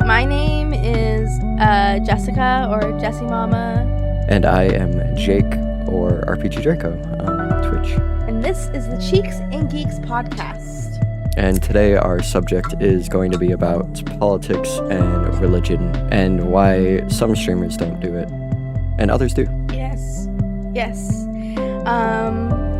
My name is Jessica or Jessie Mama. And I am Jake or RPG Draco on Twitch. And this is the Cheeks and Geeks podcast. And today our subject is going to be about politics and religion and why some streamers don't do it and others do. Yes.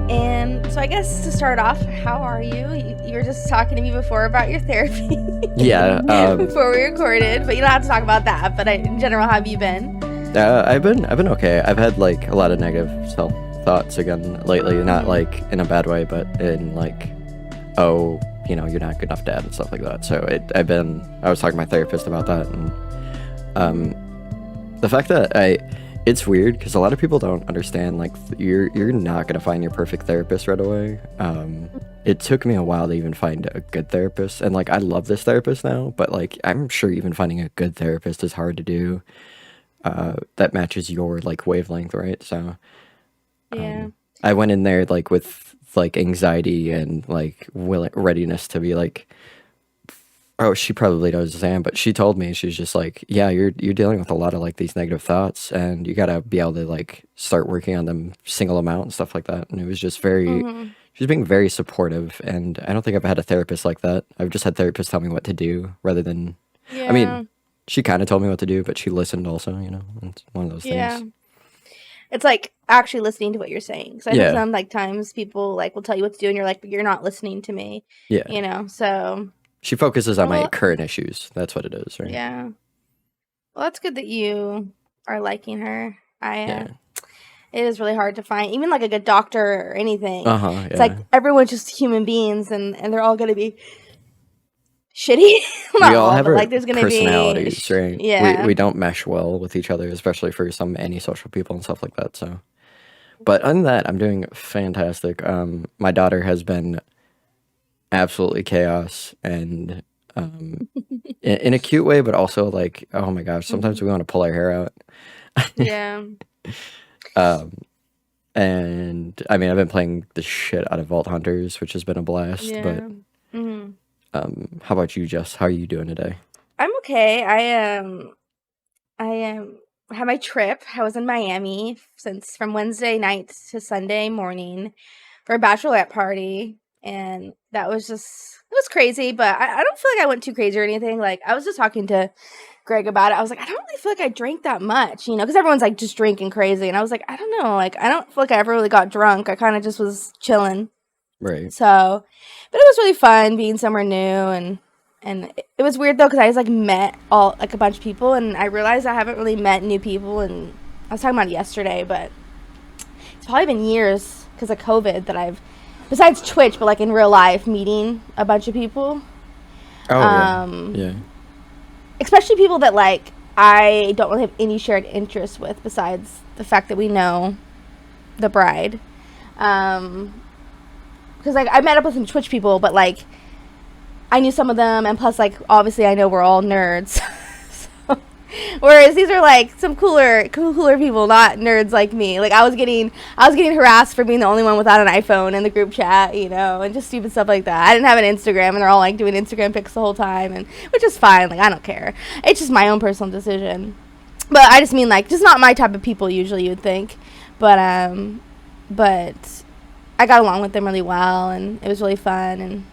And so I guess to start off, how are you? You were just talking to me before about your therapy. Yeah. Before we recorded, but you don't have to talk about that. But in general, how have you been? I've been okay. I've had like a lot of negative self thoughts again lately, not like in a bad way, but in like, oh, you know, you're not good enough dad and stuff like that. So I was talking to my therapist about that, and the fact that it's weird because a lot of people don't understand, like, you're not gonna find your perfect therapist right away. It took me a while to even find a good therapist, and like I love this therapist now, but like I'm sure even finding a good therapist is hard to do. That matches your like wavelength, right? So Yeah. I went in there like with like anxiety and like readiness to be like, oh, she probably knows the same, but she told me, she's just like, yeah, you're dealing with a lot of like these negative thoughts, and you gotta be able to like start working on them single amount and stuff like that. And it was just very, she's being very supportive, and I don't think I've had a therapist like that. I've just had therapists tell me what to do rather than, Yeah. I mean, she kind of told me what to do, but she listened also, you know, it's one of those Yeah. things. It's like actually listening to what you're saying. So I think Yeah. some like times people like will tell you what to do, and you're like, but you're not listening to me. Yeah. You know. So She focuses on my Well- current issues. That's what it is, right? yeah. Well, that's good that you are liking her. Yeah. It is really hard to find even like a good doctor or anything. Yeah. It's like everyone's just human beings, and they're all gonna be shitty. Not we all have but, our like there's gonna personalities, be right? Yeah. We don't mesh well with each other, especially for some antisocial people and stuff like that. So, but other than that, I'm doing fantastic. My daughter has been absolutely chaos, and in a cute way, but also like, oh my gosh, sometimes we want to pull our hair out. Yeah. And I mean, I've been playing the shit out of Vault Hunters, which has been a blast. Yeah. But how about you, Jess? How are you doing today? I'm okay. I had my trip. I was in Miami from Wednesday night to Sunday morning for a bachelorette party, and it was crazy, but I don't feel like I went too crazy or anything. Like, I was just talking to Greg about it. I was like, I don't really feel like I drank that much, you know, because everyone's like just drinking crazy, and I was like, I don't know, like I don't feel like I ever really got drunk. I kind of just was chilling. Right. So, but it was really fun being somewhere new, and it was weird though because I just like met a bunch of people, and I realized I haven't really met new people, and I was talking about it yesterday, but it's probably been years because of COVID that I've, besides Twitch, but like in real life, meeting a bunch of people. Oh yeah. Especially people that like I don't really have any shared interests with besides the fact that we know the bride. Because like I met up with some Twitch people, but like I knew some of them, and plus like obviously I know we're all nerds. So, whereas these are like some cooler people, not nerds like me. Like I was getting harassed for being the only one without an iPhone in the group chat, you know, and just stupid stuff like that. I didn't have an Instagram, and they're all like doing Instagram pics the whole time, and which is fine. Like I don't care. It's just my own personal decision. But I just mean like just not my type of people usually, you'd think. But I got along with them really well, and it was really fun.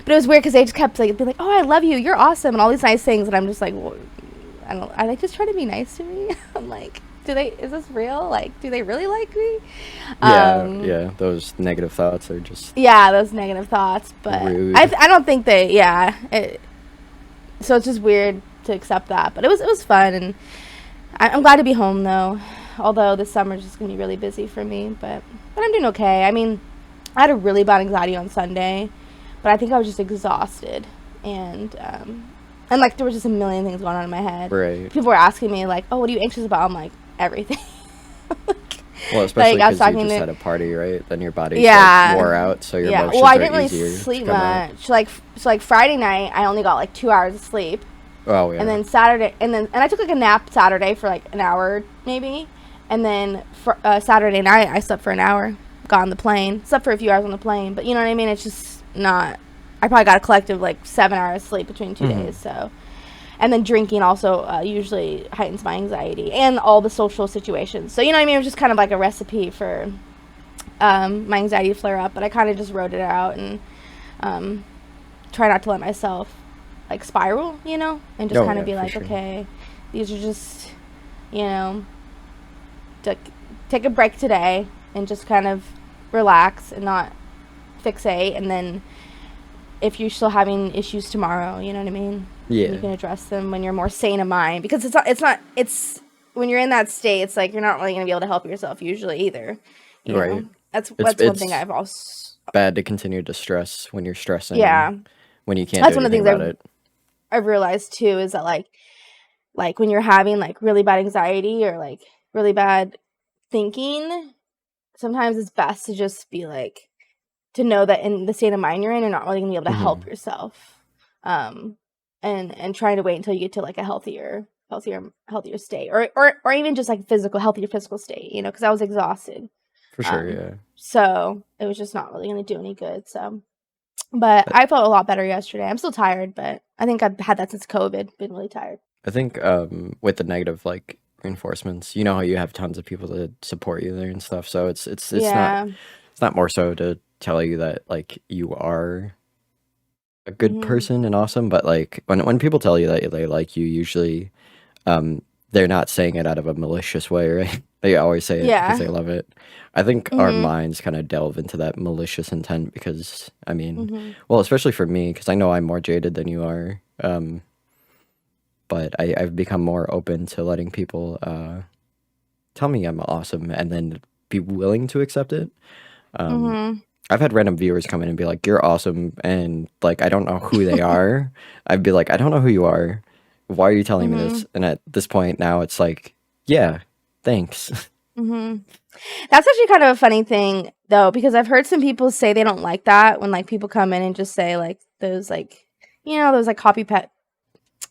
But it was weird because they just kept like being like, "Oh, I love you, you're awesome," and all these nice things, and I'm just like, well, are they just trying to be nice to me? I'm like, is this real? Like, do they really like me? Yeah. Those negative thoughts are just those negative thoughts. But rude. I don't think they. So it's just weird to accept that, but it was fun, and I'm glad to be home though. Although this summer's just gonna be really busy for me, but I'm doing okay. I mean, I had a really bad anxiety on Sunday, but I think I was just exhausted, and like there was just a million things going on in my head. Right. People were asking me like, "Oh, what are you anxious about?" I'm like, everything. Well, especially like, I was because you talking just to- had a party, right? Then your body's Yeah. like wore out, so your emotions Well, I are didn't really easier to sleep come out. much. Like Friday night, I only got like 2 hours of sleep. Oh yeah. And then Saturday, and I took like a nap Saturday for like an hour maybe, and then for Saturday night I slept for an hour. Got on the plane, slept for a few hours on the plane, but you know what I mean. It's just not. I probably got a collective like 7 hours sleep between 2 days. So, And then drinking also usually heightens my anxiety and all the social situations. So, you know what I mean? It was just kind of like a recipe for my anxiety to flare up. But I kind of just wrote it out and try not to let myself like spiral, you know? And just kind of be like, okay, these are just, you know, take a break today and just kind of relax and not fixate. And then if you're still having issues tomorrow, you know what I mean? Yeah. You can address them when you're more sane of mind, because it's when you're in that state, it's like you're not really going to be able to help yourself usually either. You know? That's one thing I've also bad to continue to stress when you're stressing. Yeah. When you can't do anything about it. I've realized too is that like when you're having like really bad anxiety or like really bad thinking, sometimes it's best to just be like, to know that in the state of mind you're in, you're not really gonna be able to help yourself, and trying to wait until you get to like a healthier state, or even just like healthier physical state, you know, because I was exhausted for sure. Yeah, so it was just not really gonna do any good. So, but I felt a lot better yesterday. I'm still tired, but I think I've had that since COVID. Been really tired. I think with the negative like reinforcements, you know how you have tons of people to support you there and stuff, so it's not more so to tell you that like you are a good person and awesome, but like when people tell you that they like you, usually they're not saying it out of a malicious way, right? They always say it because they love it. I think our minds kind of delve into that malicious intent because, I mean, well, especially for me, because I know I'm more jaded than you are, but I've become more open to letting people tell me I'm awesome and then be willing to accept it. I've had random viewers come in and be like, "You're awesome," and like I don't know who they are. I'd be like, "I don't know who you are. Why are you telling me this?" And at this point now, it's like, "Yeah, thanks." That's actually kind of a funny thing though, because I've heard some people say they don't like that when like people come in and just say like those like, you know, those like copy pet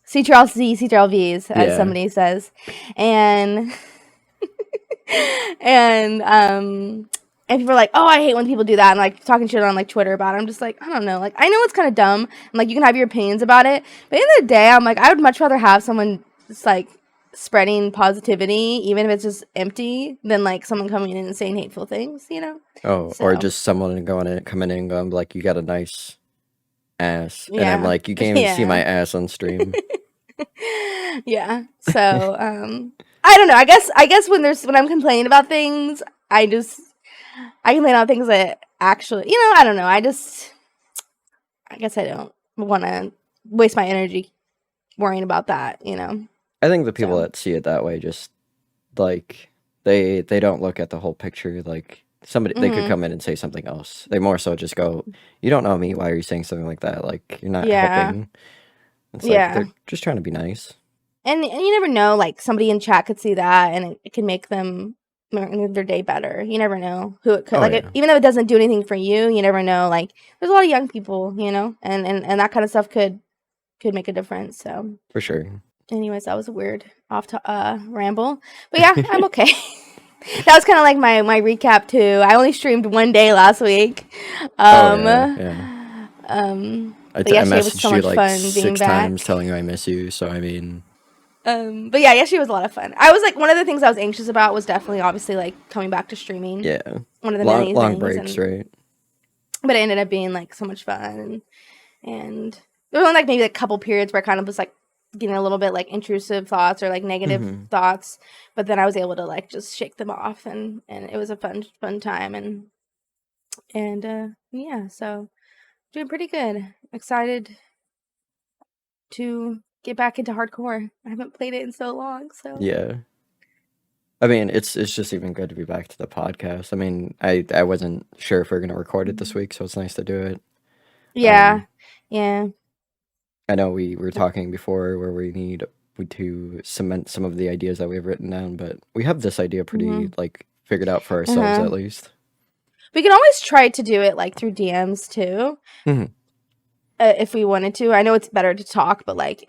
Ctrl-Vs, as somebody says, and and people are like, "Oh, I hate when people do that," and like talking shit on like Twitter about it. I'm just like, I don't know. Like, I know it's kind of dumb, and like you can have your opinions about it, but at the end of the day, I'm like, I would much rather have someone just like spreading positivity, even if it's just empty, than like someone coming in and saying hateful things, you know? Oh, or just someone coming in and going like, "You got a nice ass," and I'm like, "You can't even see my ass on stream." Yeah. So, I don't know. I guess when I'm complaining about things, I complain about things that actually, you know, I don't know. I guess I don't want to waste my energy worrying about that, you know. I think the people that see it that way just like they don't look at the whole picture. Like somebody they could come in and say something else. They more so just go, "You don't know me. Why are you saying something like that? Like you're not helping." It's like they're just trying to be nice. And you never know, like somebody in chat could see that and it can make their day better. You never know who it could even though it doesn't do anything for you, you never know. Like there's a lot of young people, you know, and that kind of stuff could make a difference. So for sure. Anyways, that was a weird ramble, but yeah, I'm okay. That was kind of like my recap too. I only streamed one day last week. I messaged you like 6 times telling you I miss you. So I mean, but yeah, yesterday was a lot of fun. I was like, one of the things I was anxious about was definitely obviously like coming back to streaming. Yeah, one of the long breaks, right? But it ended up being like so much fun, and there was only like maybe a couple periods where I kind of was like getting a little bit like intrusive thoughts or like negative thoughts, but then I was able to like just shake them off, and it was a fun time, and yeah, so doing pretty good. Excited to get back into hardcore. I haven't played it in so long, so yeah. I mean, it's just even good to be back to the podcast. I mean, I wasn't sure if we are gonna record it this week, so it's nice to do it. Yeah. I know we were talking before where we need to cement some of the ideas that we have written down, but we have this idea pretty like figured out for ourselves at least. We can always try to do it like through DMs too, if we wanted to. I know it's better to talk, but like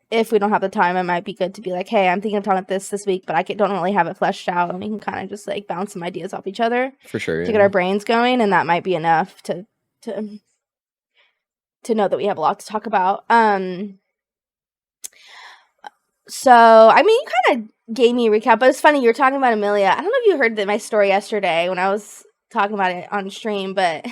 if we don't have the time, it might be good to be like, "Hey, I'm thinking of talking about this week, but I don't really have it fleshed out," and we can kind of just like bounce some ideas off each other for sure to get our brains going, and that might be enough to know that we have a lot to talk about. So, I mean, you kind of gave me a recap, but it's funny. You were talking about Amelia. I don't know if you heard my story yesterday when I was talking about it on stream, but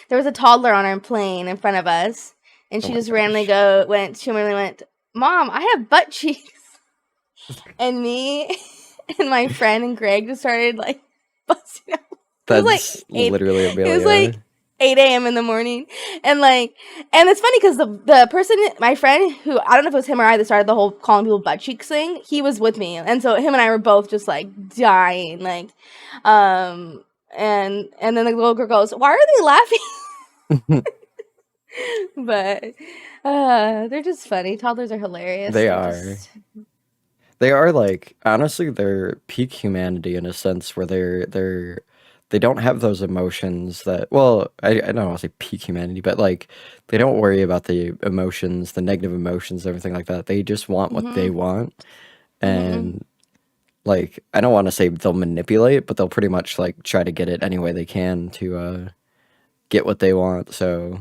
there was a toddler on our plane in front of us, and Oh she my just randomly gosh. went, Mom, I have butt cheeks. And me and my friend and Greg just started like busting out. It was like That's 8, literally it was like Amelia. 8 a.m. in the morning. And like, and it's funny because the person, my friend, who I don't know if it was him or I that started the whole calling people butt cheeks thing, he was with me. And so him and I were both just like dying. Like, and then the little girl goes, "Why are they laughing?" But they're just funny. Toddlers are hilarious. They They're are. just They are like honestly they're peak humanity in a sense where they don't have those emotions that well, I don't want to say peak humanity, but like they don't worry about the emotions, the negative emotions, everything like that. They just want what they mhm, want. mhm. And like I don't want to say they'll manipulate, but they'll pretty much like try to get it any way they can to get what they want. So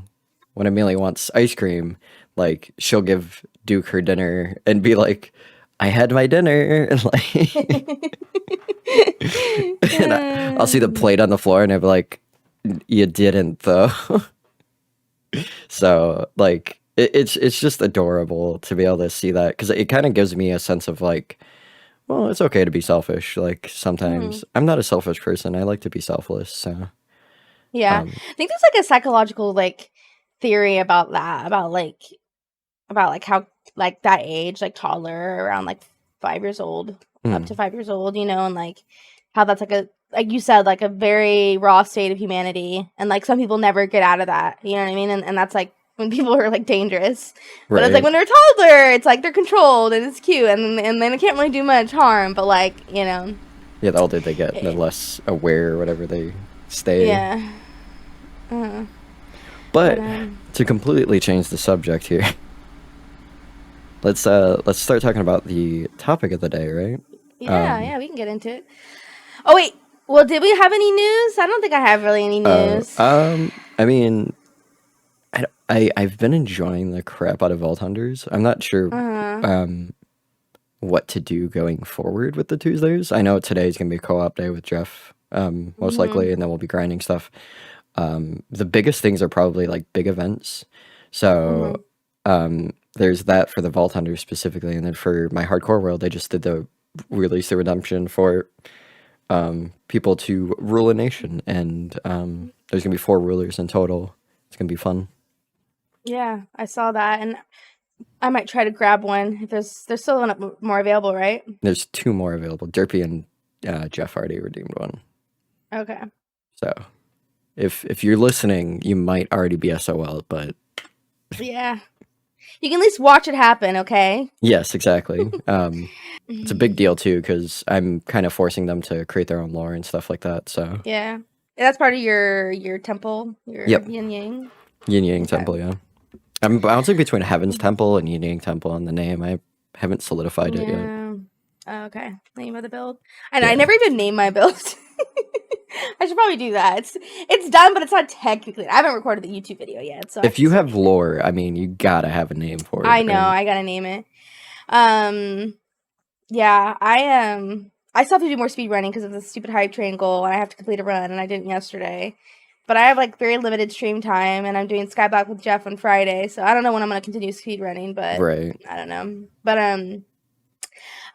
when Amelia wants ice cream, like she'll give Duke her dinner and be like, "I had my dinner," and like, and I'll see the plate on the floor, and I'll be like, "You didn't though." So like, it's just adorable to be able to see that because it kind of gives me a sense of like, well, it's okay to be selfish. Like sometimes Mhm. I'm not a selfish person. I like to be selfless. So Yeah. um, I think there's like a psychological like theory about that, about like how like that age, like toddler around like 5 years old, up to mm, 5 years old, and like how that's like you said, like a very raw state of humanity. And like some people never get out of that. You know what I mean? And that's like when people are like dangerous. But it's like right. when they're toddler, it's like they're controlled and it's cute and then they can't really do much harm, but like, Yeah, the older they get, the eh, less aware or whatever they stay. yeah. Uh, but But to completely change the subject here, let's start talking about the topic of the day, right? yeah, Um yeah, we can get into it. Oh wait, well, did we have any news? I don't think I have really any uh news. um I mean I've been enjoying the crap out of Vault Hunters. I'm not sure Uh-huh. um what to do going forward with the Tuesdays. I know today's gonna be a co-op day with Jeff, most Mhm. likely, and then we'll be grinding stuff. The biggest things are probably like big events. So Mhm. there's that for the Vault Hunters specifically, and then for my hardcore world, they just did the release the redemption for people to rule a nation, and there's gonna be 4 rulers in total. It's gonna be fun. Yeah, I saw that, and I might try to grab one if there's still one more available, right? There's 2 more available. Derpy and Jeff already redeemed one. Okay. So if you're listening, you might already be SOL, but Yeah. You can at least watch it happen, okay? yes, exactly. It's a big deal too because I'm kind of forcing them to create their own lore and stuff like that. So Yeah. That's part of your temple, your yep, yin yang. Yin Yang Okay. Temple. Yeah, I'm bouncing between Heaven's Temple and Yin Yang Temple on the name. I haven't solidified it yet. Yeah. Okay. Name of the build. And I Yeah. never even named my build. I should probably do that. It's done, but it's not technically. I haven't recorded the YouTube video yet, so I have If to you still have name it. lore, I mean, you gotta have a name for I it, know. right? I gotta name it. Um. Yeah. I still have to do more speed running because of the stupid hype train goal, and I have to complete a run, and I didn't yesterday. But I have like very limited stream time, and I'm doing Skyblock with Jeff on Friday, so I don't know when I'm gonna continue speed running, but Right. I don't know. But I'm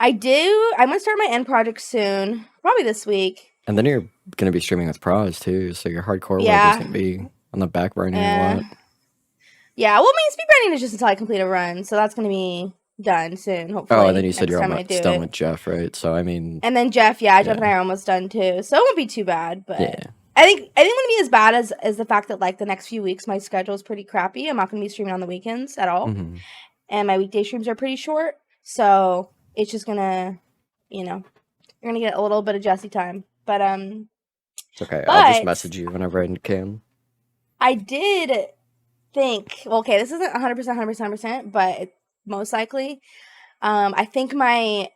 gonna start my end project soon, probably this week. And then you're gonna be streaming with pros too, so your hardcore world is Yeah. gonna be on the back burner a Uh, lot. yeah. Well, I mean, speed running is just until I complete a run, so that's gonna be done soon, Oh, and then hopefully you said next you're time I do almost done it. with Jeff, right? So I mean, And then Jeff, yeah, Jeff yeah, and I are almost done too, so it won't be too bad. But yeah. I think it won't be as bad as the fact that like the next few weeks my schedule is pretty crappy. I'm not gonna be streaming on the weekends at all, Hmm. and my weekday streams are pretty short, so it's just gonna, you know, you're gonna get a little bit of Jesse time. It's okay. I'll just But message you whenever I can. I did think, well, okay, this isn't 100%, 100%, but most likely, I think my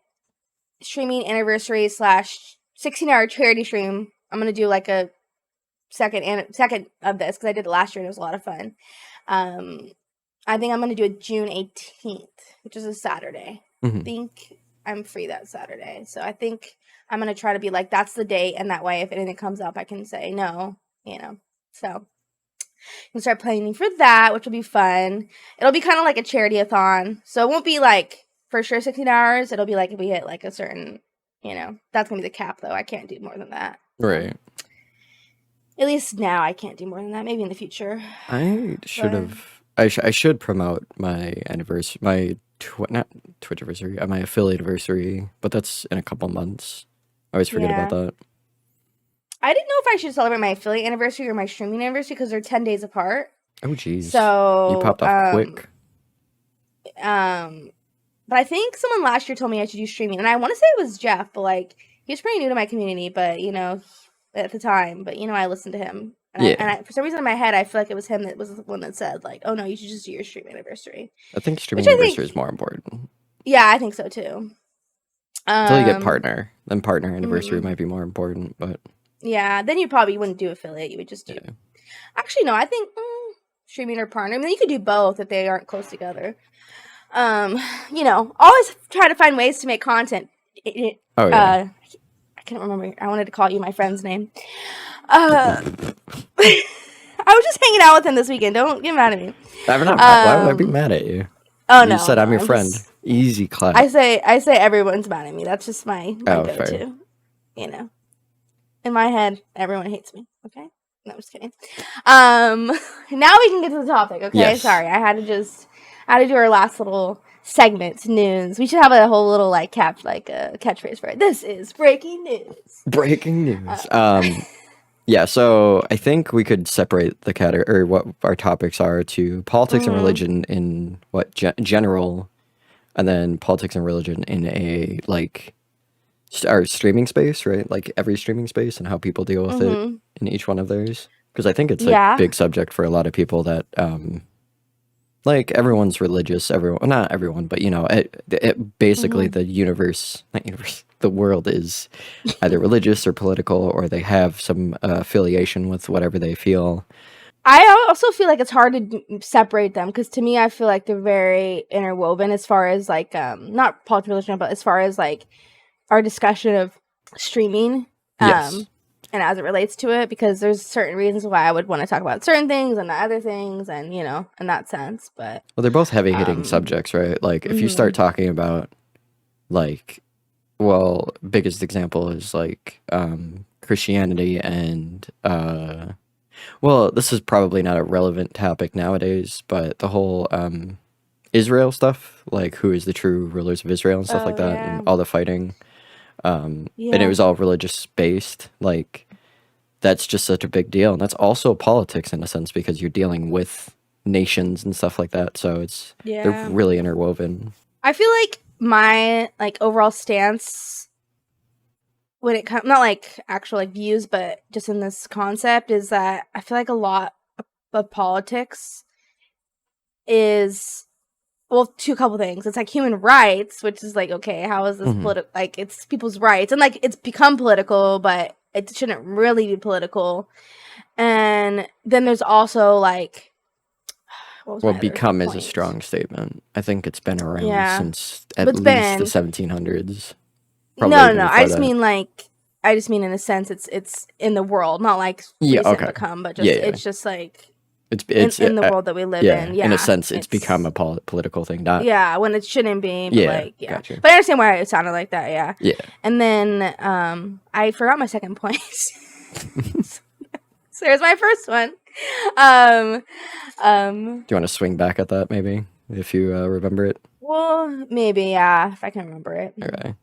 streaming anniversary slash 16-hour charity stream, I'm gonna do like a second of this because I did it last year and it was a lot of fun. Um, I think I'm gonna do it June 18th, which is a Saturday. Hmm. think I'm free that Saturday. So I think I'm gonna try to be like, that's the date, and that way, if anything comes up, I can say no. So can start planning for that, which will be fun. It'll be kind of like a charity-a-thon, so it won't be like for sure 16 hours. It'll be like if we hit like a certain, that's gonna be the cap though. I can't do more than that. So Right. at least now I can't do more than that. Maybe in the future, I should but have. I should promote my anniversary, not Twitch anniversary, my affiliate anniversary, but that's in a couple months. I always forget about yeah. that. I didn't know if I should celebrate my affiliate anniversary or my streaming anniversary because they're 10 days apart. Oh, jeez. You So, popped off quick. um, but I think someone last year told me I should do streaming, and I want to say it was Jeff, but like he was pretty new to my community, but at the time, but I listened to him, and Yeah. I for some reason in my head I feel like it was him that was the one that said like, oh no, you should just do your stream anniversary, I think streaming which I anniversary is think, more important. yeah, I think so too. Until you get partner. Then partner anniversary Mhm. might be more important, but Yeah, then you probably wouldn't do affiliate, you would just do. yeah. Actually, no, I think streaming or partner. I mean, you could do both if they aren't close together. Always try to find ways to make content. Oh, yeah. I can't remember. I wanted to call you my friend's name. I was just hanging out with him this weekend. Don't get mad at me. I'm not, why would I be mad at you? Oh You no, said I'm your I'm friend. just- Easy clap. I say everyone's mad at me. That's just my Oh, go-to. fair. In my head, everyone hates me. Okay. No, I'm just kidding. Now we can get to the topic. Okay. Yes. Sorry, I had to do our last little segment, news. We should have a whole little catchphrase for it. This is breaking news. Breaking news. Yeah, so I think we could separate the category, or what our topics are, to politics and religion in what general, and then politics and religion in a our streaming space, right? Like every streaming space and how people deal with it in each one of those. Because I think it's a big subject for a lot of people that everyone's religious. Not everyone, but it basically the the world is either religious or political, or they have some affiliation with whatever they feel. I also feel like it's hard to separate them because to me, I feel like they're very interwoven as far as not politics religion, but as far as our discussion of streaming. Yes. And as it relates to it, because there's certain reasons why I would want to talk about certain things and not other things, and in that sense. But well, they're both heavy-hitting subjects, right? Like if you start talking about biggest example is Christianity and this is probably not a relevant topic nowadays, but the whole Israel stuff, like who is the true rulers of Israel and stuff like that, and all the fighting. And it was all religious based. Like that's just such a big deal, and that's also politics in a sense because you're dealing with nations and stuff like that. So they're really interwoven. I feel like my overall stance when it comes, not actual views, but just in this concept, is that I feel like a lot of politics is a couple things. It's human rights, which is okay, how is this political? It's people's rights, and it's become political, but it shouldn't really be political. And then there's also become is a strong statement. I think it's been around since at least the 1700s. No. I just mean in a sense, it's in the world, not become, but just it's just it's in the world that we live in. Yeah, in a sense, it's become a political thing. Not when it shouldn't be. But gotcha. But I understand why it sounded like that. Yeah. And then I forgot my second point. So here's my first one. Do you want to swing back at that maybe if you remember it? Well, maybe if I can remember it. Okay.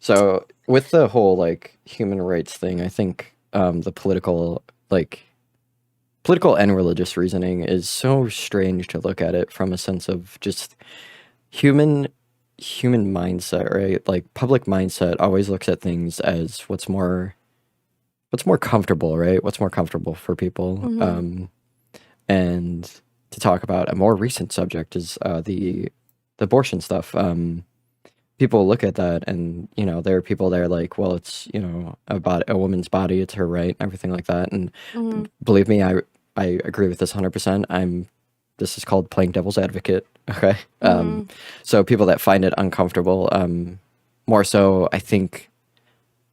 So with the whole human rights thing, I think the political and religious reasoning is so strange to look at it from a sense of just human mindset, right? Public mindset always looks at things as what's more comfortable, right? What's more comfortable for people. And to talk about a more recent subject is the abortion stuff. People look at that and, there are people there well, it's, about a woman's body, it's her right, everything like that. And believe me, I agree with this 100%. I'm this is called playing devil's advocate. Okay. So people that find it uncomfortable, more so, I think,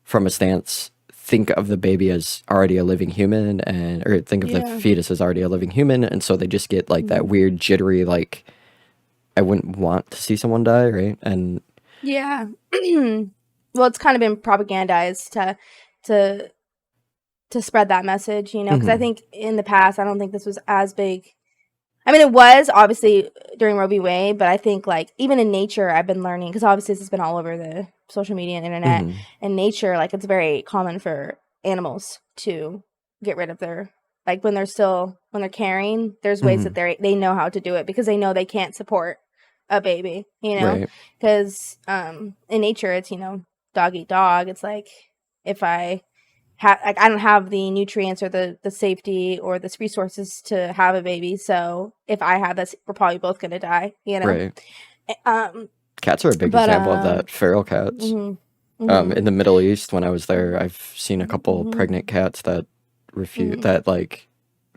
from a stance, think of the baby as already a living human, or think of the Yeah. fetus as already a living human, and so they just get like that weird jittery, like, I wouldn't want to see someone die, right? And Yeah. Well, it's kind of been propagandized to to spread that message, you know, because I think in the past, I don't think this was as big. I mean, it was obviously during Roe v. Wade, but I think like even in nature, I've been learning, because obviously this has been all over the social media and internet. In nature, like it's very common for animals to get rid of their, like when they're carrying, there's ways that they know how to do it because they know they can't support a baby, you know, right, because in nature it's, you know, dog eat dog. It's like if I like I don't have the nutrients or the safety or the resources to have a baby, so if I have this, we're probably both gonna die, you know. right. Um, Cats are a big but example of that. Feral cats. In the Middle East, when I was there, I've seen a couple pregnant cats that that like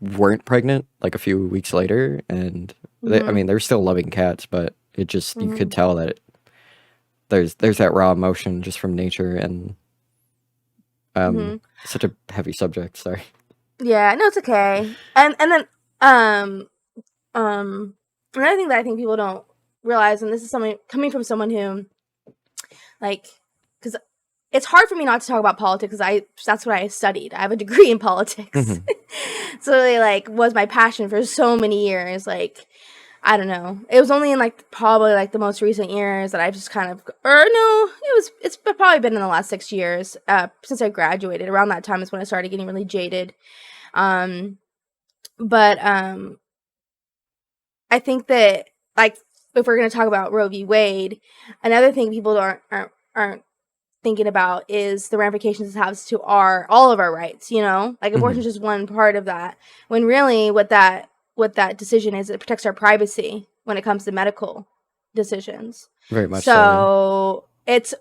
weren't pregnant like a few weeks later, and I mean they're still loving cats, but it just you could tell that there's that raw emotion just from nature, and such a heavy subject. Sorry. yeah, no, it's okay. And then another thing that I think people don't realize, and this is something coming from someone who, like, because it's hard for me not to talk about politics because that's what I studied. I have a degree in politics. So it like was my passion for so many years. Like, I don't know. It was only in like probably like the most recent years that I've just kind of, or no, it's probably been in the last 6 years since I graduated. Around that time is when I started getting really jaded. But I think that, like, if we're going to talk about Roe v. Wade, another thing people aren't thinking about is the ramifications it has to all of our rights, you know? Like, abortion is just one part of that. When really what that decision is, it protects our privacy when it comes to medical decisions. Very much so. It's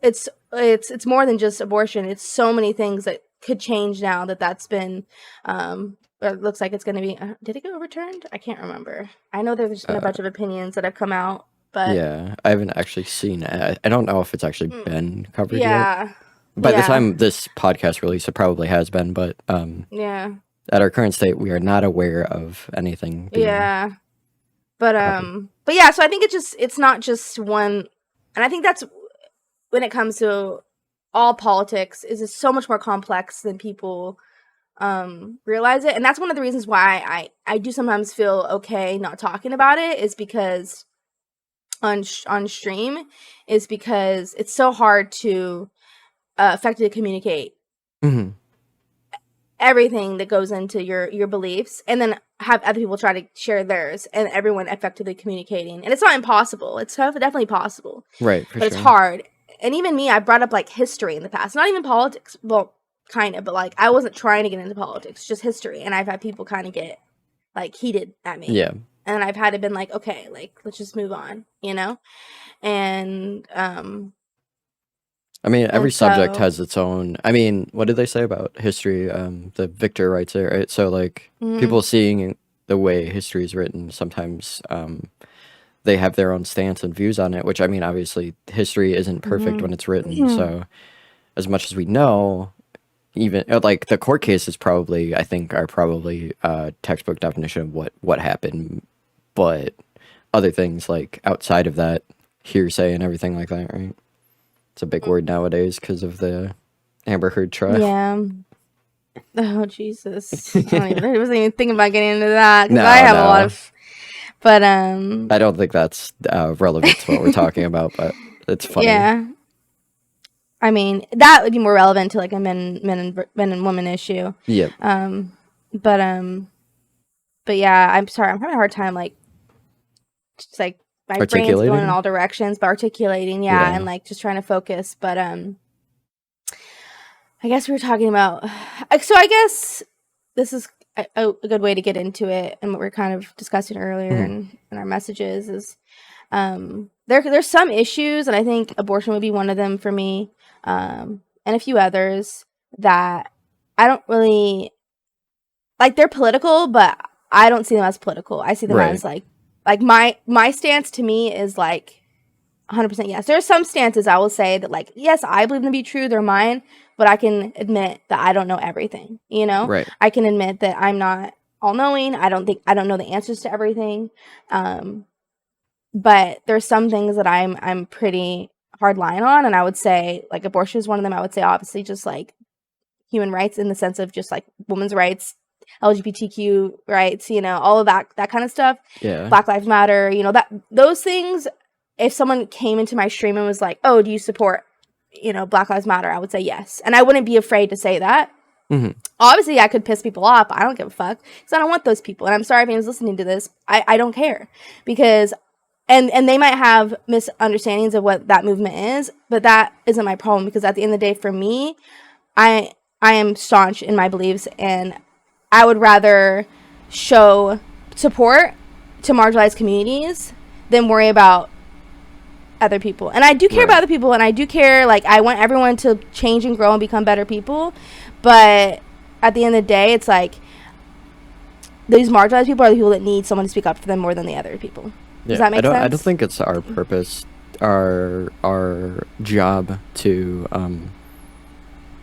more than just abortion. It's so many things that could change now that's been it looks like it's going to be did it get overturned? I can't remember. I know there's been a bunch of opinions that have come out, but yeah, I haven't actually seen it. I don't know if it's actually been covered yet. yeah. By the time this podcast release, it probably has been, but yeah. at our current state, we are not aware of anything being But covered. but yeah, so I think it's not just one, and I think that's when it comes to all politics is it's so much more complex than people realize it. And that's one of the reasons why I do sometimes feel okay not talking about it, is because on stream, is because it's so hard to effectively communicate everything that goes into your beliefs, and then have other people try to share theirs, and everyone effectively communicating. And it's not impossible. It's definitely possible. Right, but it's hard. And even me, I brought up like history in the past, not even politics. Well, kind of, but like I wasn't trying to get into politics, just history. And I've had people kind of get like heated at me. Yeah. And I've had to been like, okay, like let's just move on, you know? And I mean, every subject has its own. I mean, what did they say about history? The Victor writes it, right? So, like, people seeing the way history is written, sometimes they have their own stance and views on it, which, I mean, obviously, history isn't perfect when it's written. So, as much as we know, even, like, the court cases probably, I think, are probably textbook definition of what happened. But other things, like, outside of that, hearsay and everything like that, right? It's a big word nowadays because of the Amber Heard trial. Yeah. Oh Jesus! I wasn't even thinking about getting into that because I have a lot of. But I don't think that's relevant to what we're talking about, but it's funny. Yeah. I mean, that would be more relevant to like a men and women issue. Yep. But yeah, I'm sorry. I'm having a hard time like, just like. My brain's going in all directions, but articulating, and like just trying to focus. But I guess we were talking about. So I guess this is a good way to get into it, and what we are kind of discussing earlier in our messages is there's some issues, and I think abortion would be one of them for me, and a few others that I don't really like. They're political, but I don't see them as political. I see them as like like my stance to me is like 100% yes. There are some stances I will say that like, yes, I believe them to be true, they're mine, but I can admit that I don't know everything, you know? Right. I can admit that I'm not all knowing. I don't know the answers to everything. But there's some things that I'm pretty hard line on, and I would say like abortion is one of them. I would say obviously just like human rights in the sense of just like women's rights, LGBTQ rights, you know, all of that kind of stuff. Yeah. Black Lives Matter, you know, that those things. If someone came into my stream and was like, "Oh, do you support, you know, Black Lives Matter?" I would say yes, and I wouldn't be afraid to say that. Obviously, I could piss people off. I don't give a fuck because I don't want those people. And I'm sorry if anyone's listening to this. I don't care because and they might have misunderstandings of what that movement is, but that isn't my problem because at the end of the day, for me, I am staunch in my beliefs, and I would rather show support to marginalized communities than worry about other people. And I do care about other people, and I do care, like, I want everyone to change and grow and become better people, but at the end of the day, it's like these marginalized people are the people that need someone to speak up for them more than the other people. Does that make sense? I don't think it's our purpose, our job to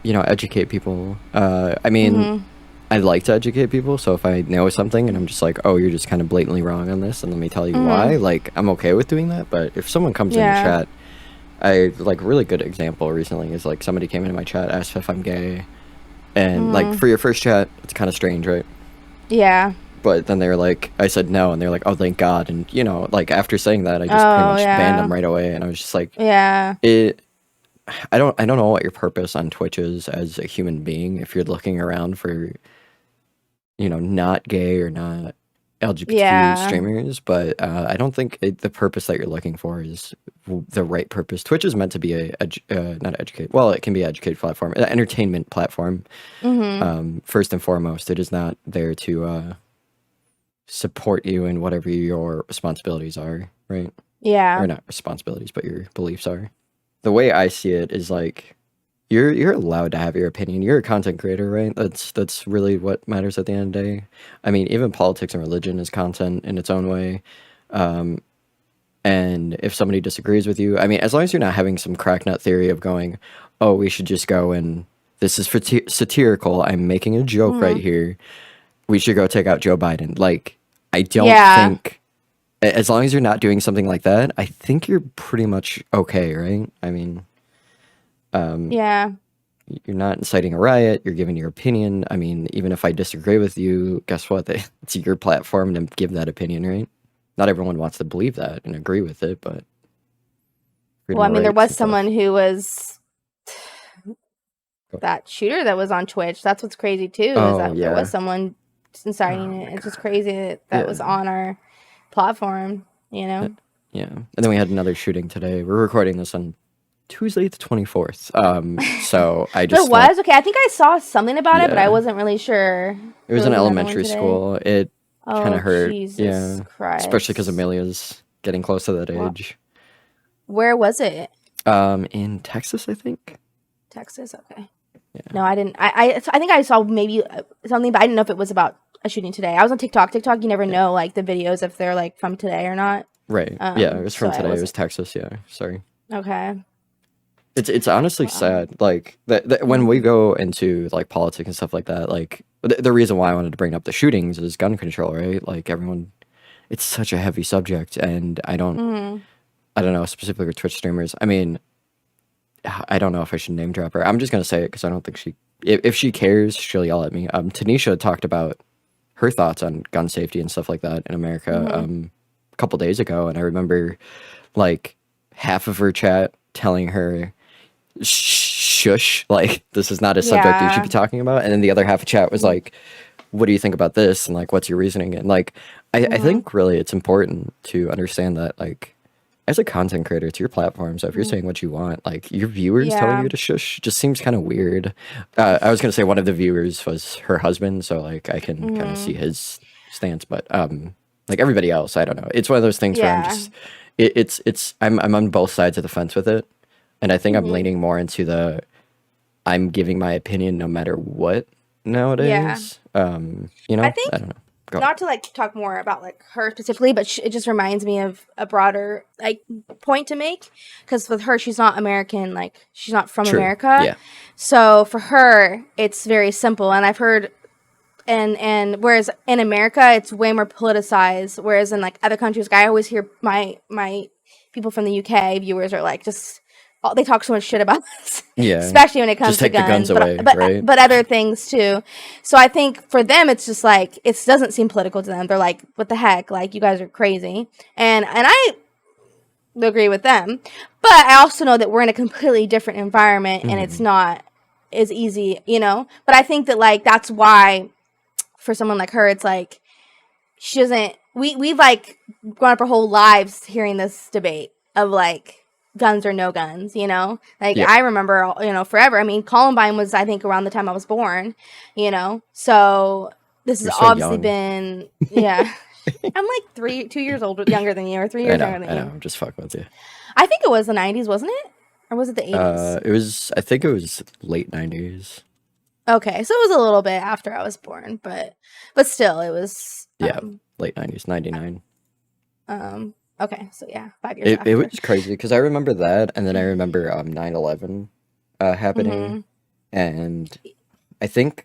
educate people. I mean, I'd like to educate people, so if I know something and I'm just like, oh, you're just kind of blatantly wrong on this, and let me tell you why, like, I'm okay with doing that. But if someone comes in the chat, like, a really good example recently is, like, somebody came into my chat, asked if I'm gay, and, like, for your first chat, it's kind of strange, right? Yeah. But then they were like, I said no, and they're like, oh, thank God. And, you know, like, after saying that, I just pretty much banned them right away, and I was just like, I don't know what your purpose on Twitch is as a human being if you're looking around for, you know, not gay or not LGBTQ streamers, but I don't think the purpose that you're looking for is the right purpose. Twitch is meant to be not educate. Well, it can be an educated platform, an entertainment platform. First and foremost, it is not there to support you in whatever your responsibilities are, right? Yeah. Or not responsibilities, but your beliefs are. The way I see it is like you're allowed to have your opinion. You're a content creator, right? That's really what matters at the end of the day. I mean, even politics and religion is content in its own way. And if somebody disagrees with you, I mean, as long as you're not having some cracknut theory of going, oh, we should just go and this is for satirical. I'm making a joke right here. We should go take out Joe Biden. Like, I don't think, as long as you're not doing something like that, I think you're pretty much okay, right? I mean, you're not inciting a riot. You're giving your opinion. I mean, even if I disagree with you, guess what? It's your platform to give that opinion, right? Not everyone wants to believe that and agree with it, but... Well, I mean, there was someone who was... that shooter that was on Twitch. That's what's crazy, too, is that there was someone inciting it. It's just crazy that was on our platform, you know? Yeah. And then we had another shooting today. We're recording this on Tuesday the 24th. So I just... There was? Okay, I think I saw something about it, but I wasn't really sure. It was an elementary school. It kind of hurt. Jesus Christ. Especially because Amelia's getting close to that age. Where was it? In Texas, I think. Texas, okay. Yeah. No, I didn't. I think I saw maybe something, but I didn't know if it was about a shooting today. I was on TikTok. TikTok, you never know, like, the videos if they're, like, from today or not. Right. Yeah, it was from today. It was Texas, yeah. Sorry. Okay. It's honestly sad. Like, that when we go into, like, politics and stuff like that, like, the reason why I wanted to bring up the shootings is gun control, right? Like, everyone... It's such a heavy subject, and I don't know, specifically with Twitch streamers. I mean... I don't know if I should name drop her. I'm just going to say it because I don't think she... If she cares, she'll yell at me. Tanisha talked about her thoughts on gun safety and stuff like that in America a couple days ago, and I remember, like, half of her chat telling her, shush, like, this is not a subject you should be talking about, and then the other half of chat was like, what do you think about this, and, like, what's your reasoning? And, like, I think, really, it's important to understand that, like, as a content creator, it's your platform, so if you're saying what you want, like, your viewers telling you to shush just seems kind of weird. I was going to say one of the viewers was her husband, so, like, I can kind of see his stance, but, like, everybody else, I don't know. It's one of those things where I'm just, I'm on both sides of the fence with it, and I think I'm leaning more into I'm giving my opinion no matter what nowadays. You know? I think, I don't know. Go. not to like talk more about like her specifically, but it just reminds me of a broader like point to make, because with her, she's not American, like she's not from True. America. Yeah. So for her, it's very simple, and I've heard. And whereas in America it's way more politicized, whereas in like other countries, I always hear my people from the UK viewers are like just they talk so much shit about this, Yeah. especially when it comes Just take to guns, the guns away, right? but other things too. So I think for them it's just like it doesn't seem political to them. They're like, what the heck, like you guys are crazy, and I agree with them, but I also know that we're in a completely different environment and it's not as easy, you know. But I think that like that's why. For someone like her, it's like she doesn't. We've like grown up our whole lives hearing this debate of like guns or no guns. You know, like I remember, you know, forever. I mean, Columbine was I think around the time I was born. You know, so this has obviously been I'm like 2 years younger than you, or 3 years younger than you. I know. I'm just fucking with you. I think it was the 90s, wasn't it, or was it the 80s? It was. I think it was late 90s. Okay, so it was a little bit after I was born, but still, it was late 90s, 99. Okay, so 5 years after. It was crazy because I remember that, and then I remember 9/11 happening, and I think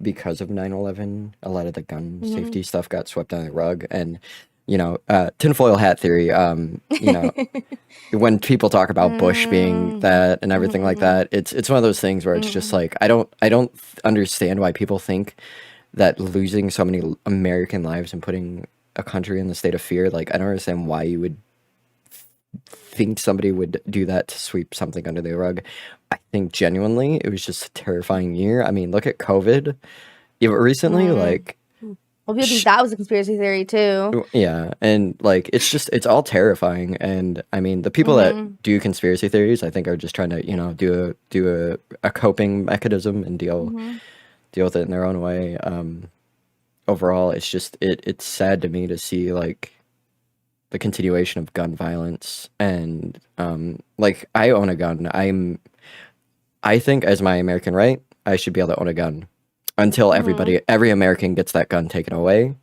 because of 9/11, a lot of the gun safety stuff got swept under the rug, and you know, tinfoil hat theory. You know, when people talk about Bush being that and everything like that, it's one of those things where it's just like I don't understand why people think that losing so many American lives and putting a country in the state of fear. Like I don't understand why you would think somebody would do that to sweep something under the rug. I think genuinely it was just a terrifying year. I mean, look at COVID. Recently, like. Well, people think that was a conspiracy theory too. Yeah, and like it's all terrifying. And I mean, the people that do conspiracy theories, I think, are just trying to do a coping mechanism and deal with it in their own way. Overall, it's just it's sad to me to see like the continuation of gun violence, and like I own a gun. I think as my American right, I should be able to own a gun. Until every American gets that gun taken away,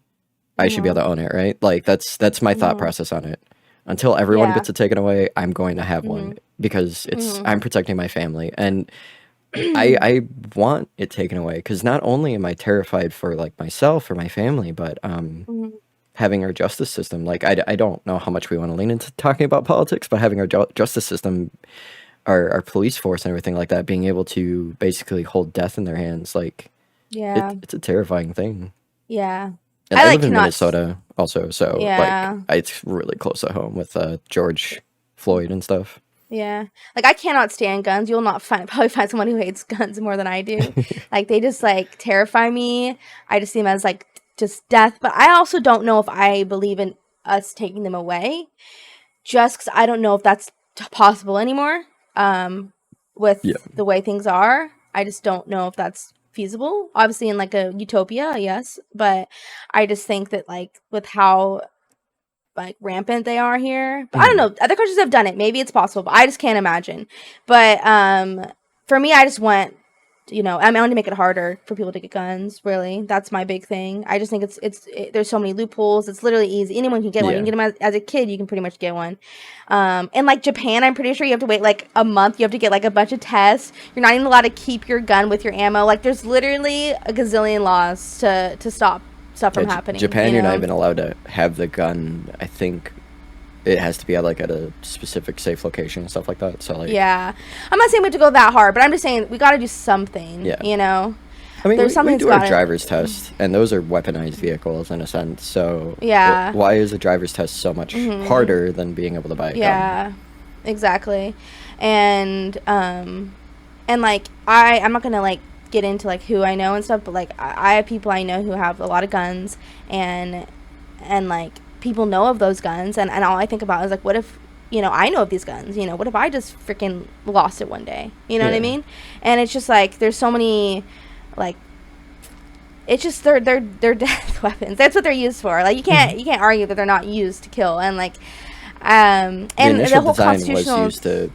I should be able to own it, right? Like that's my thought process on it. Until everyone gets it taken away, I'm going to have one because I'm protecting my family, and I want it taken away because not only am I terrified for like myself or my family, but having our justice system. Like I don't know how much we want to lean into talking about politics, but having our justice system, our police force, and everything like that, being able to basically hold death in their hands, like. Yeah, it's a terrifying thing. Yeah, and I live in Minnesota also, so like it's really close at home with George Floyd and stuff. Yeah, like I cannot stand guns. You'll not probably find someone who hates guns more than I do. Like they just like terrify me. I just see them as like just death. But I also don't know if I believe in us taking them away, just because I don't know if that's possible anymore. With the way things are, I just don't know if that's feasible. Obviously in like a utopia, yes, but I just think that like with how like rampant they are here, but I don't know, other countries have done it, maybe it's possible, but I just can't imagine. But for me, I just want, you know, I want to make it harder for people to get guns. Really, that's my big thing. I just think there's so many loopholes. It's literally easy. Anyone can get one. You can get them as a kid. You can pretty much get one. And like Japan, I'm pretty sure you have to wait like a month. You have to get like a bunch of tests. You're not even allowed to keep your gun with your ammo. Like there's literally a gazillion laws to stop stuff from happening. Japan, you're not even allowed to have the gun. I think it has to be at a specific safe location and stuff like that. So like, yeah, I'm not saying we have to go that hard, but I'm just saying we got to do something. Yeah, you know. I mean, we do our driver's test, and those are weaponized vehicles in a sense. So yeah, why is the driver's test so much harder than being able to buy a gun? Yeah, exactly. And like I'm not gonna like get into like who I know and stuff, but like I have people I know who have a lot of guns, and like people know of those guns, and all I think about is like, what if, you know, I know of these guns, you know, what if I just freaking lost it one day, you know what I mean? And it's just like there's so many, like, it's just they're death weapons. That's what they're used for. Like you can't argue that they're not used to kill. And like the initial whole design constitutional was used to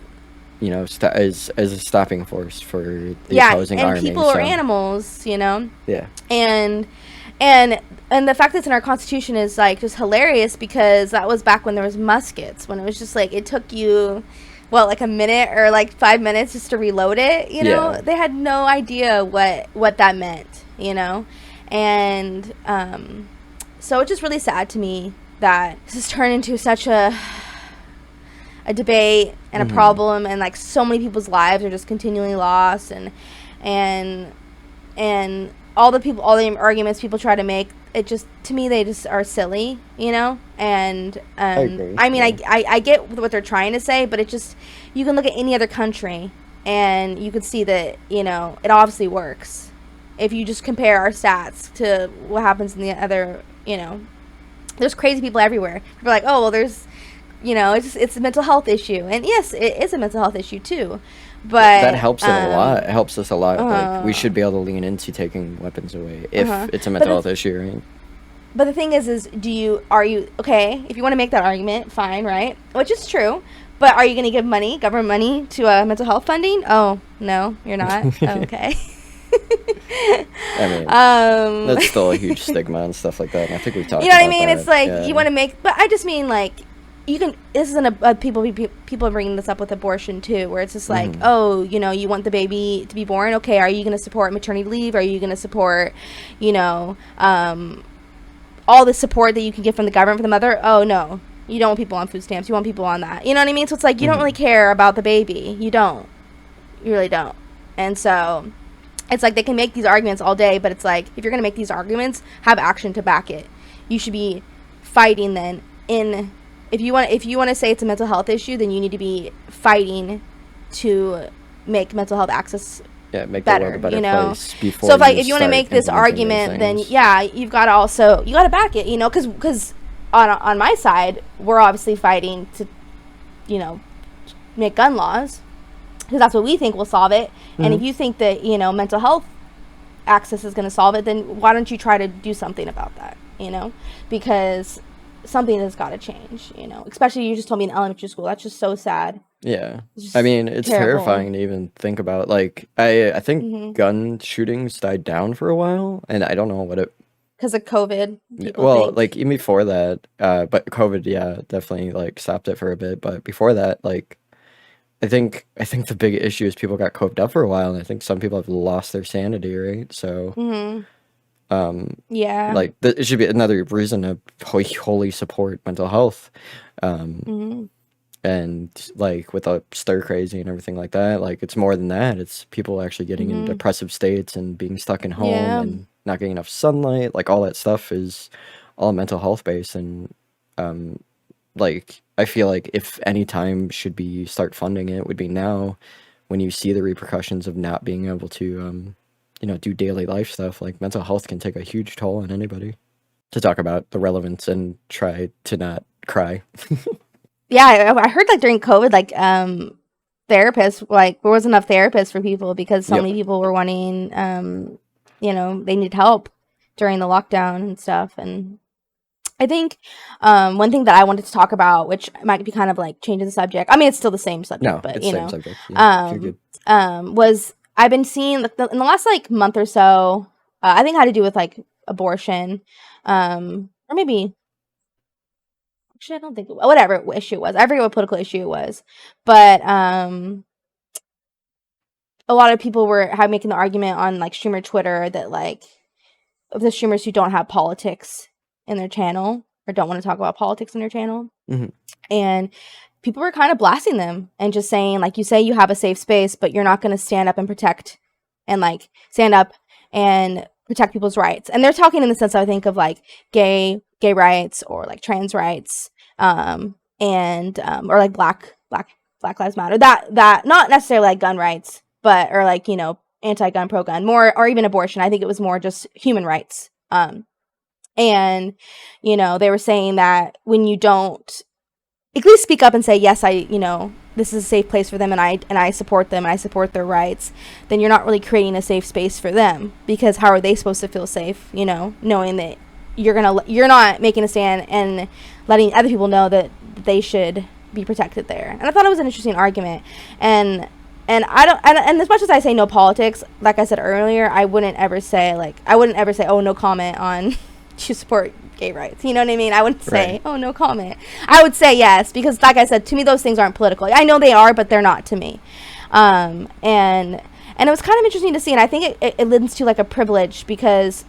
you know, as a stopping force for the Yeah, opposing and army. people are animals, you know. Yeah. And and the fact that it's in our constitution is like just hilarious, because that was back when there was muskets, when it was just like it took you like a minute or like 5 minutes just to reload it, you know. Yeah. They had no idea what that meant, you know. And so it's just really sad to me that this has turned into such a debate and a problem, and like so many people's lives are just continually lost, and all the arguments people try to make, it just, to me, they just are silly, you know. And I agree. I mean, I get what they're trying to say, but it just, you can look at any other country and you could see that, you know, it obviously works. If you just compare our stats to what happens in the other, you know, there's crazy people everywhere. People are like, oh, well, there's, you know, it's a mental health issue. And yes, it is a mental health issue too. But that helps it a lot. It helps us a lot. Like, we should be able to lean into taking weapons away if it's a mental health issue, right? But the thing is are you okay? If you want to make that argument, fine, right? Which is true. But are you going to give government money to mental health funding? Oh, no, you're not. Okay. I mean, that's still a huge stigma and stuff like that. And I think we've talked. You know what I about mean? that. It's like you want to make, but I just mean like, you can. This isn't people are bringing this up with abortion too, where it's just like, oh, you know, you want the baby to be born. Okay, are you going to support maternity leave? Are you going to support, you know, all the support that you can get from the government for the mother? Oh no, you don't want people on food stamps. You want people on that. You know what I mean? So it's like you don't really care about the baby. You don't. You really don't. And so it's like they can make these arguments all day, but it's like, if you're going to make these arguments, have action to back it. You should be fighting then if you want to say it's a mental health issue, then you need to be fighting to make mental health access make better, the world a better you know. place before So if you want to make this implementing argument, then things. you got to back it, you know, because on my side, we're obviously fighting to, you know, make gun laws, because that's what we think will solve it. And if you think that, you know, mental health access is going to solve it, then why don't you try to do something about that, you know? Because something has got to change, you know, especially you just told me in elementary school. That's just so sad. Yeah. I mean, it's terrifying to even think about. Like, I think gun shootings died down for a while, and I don't know what it... Because of COVID. Well, like, even before that, but COVID, yeah, definitely, like, stopped it for a bit. But before that, like, I think the big issue is people got coped up for a while, and I think some people have lost their sanity, right? So... yeah, like it should be another reason to wholly support mental health, and like with a stir crazy and everything like that, like it's more than that. It's people actually getting in depressive states and being stuck in home and not getting enough sunlight. Like all that stuff is all mental health based, and like I feel like if any time should be start funding it would be now, when you see the repercussions of not being able to you know, do daily life stuff. Like mental health can take a huge toll on anybody. To talk about the relevance and try to not cry. Yeah, I heard like during COVID, like therapists, like there wasn't enough therapists for people because so many people were wanting, you know, they needed help during the lockdown and stuff. And I think one thing that I wanted to talk about, which might be kind of like changing the subject. I mean, it's still the same subject, but it's you the know, same subject. Yeah, was I've been seeing in the last like month or so, I think it had to do with like abortion, or maybe, actually I don't think, whatever issue it was. I forget what political issue it was, but a lot of people were making the argument on like streamer Twitter that like of the streamers who don't have politics in their channel or don't want to talk about politics in their channel, and people were kind of blasting them and just saying, like, you say you have a safe space, but you're not going to stand up and protect people's rights. And they're talking in the sense, I think, of like gay rights or like trans rights, or like Black Lives Matter. That not necessarily like gun rights, but or like, you know, anti-gun, pro-gun, more, or even abortion. I think it was more just human rights. And you know, they were saying that when you don't at least speak up and say, yes, you know, this is a safe place for them, and I support them, and I support their rights, then you're not really creating a safe space for them, because how are they supposed to feel safe, you know, knowing that you're not making a stand and letting other people know that they should be protected there. And I thought it was an interesting argument. And I don't, and as much as I say no politics, like I said earlier, I wouldn't ever say oh, no comment on to support gay rights. You know what I mean? I wouldn't say, Right. oh, no comment. I would say yes, because like I said, to me those things aren't political. I know they are, but they're not to me. And it was kind of interesting to see, and I think it lends to like a privilege, because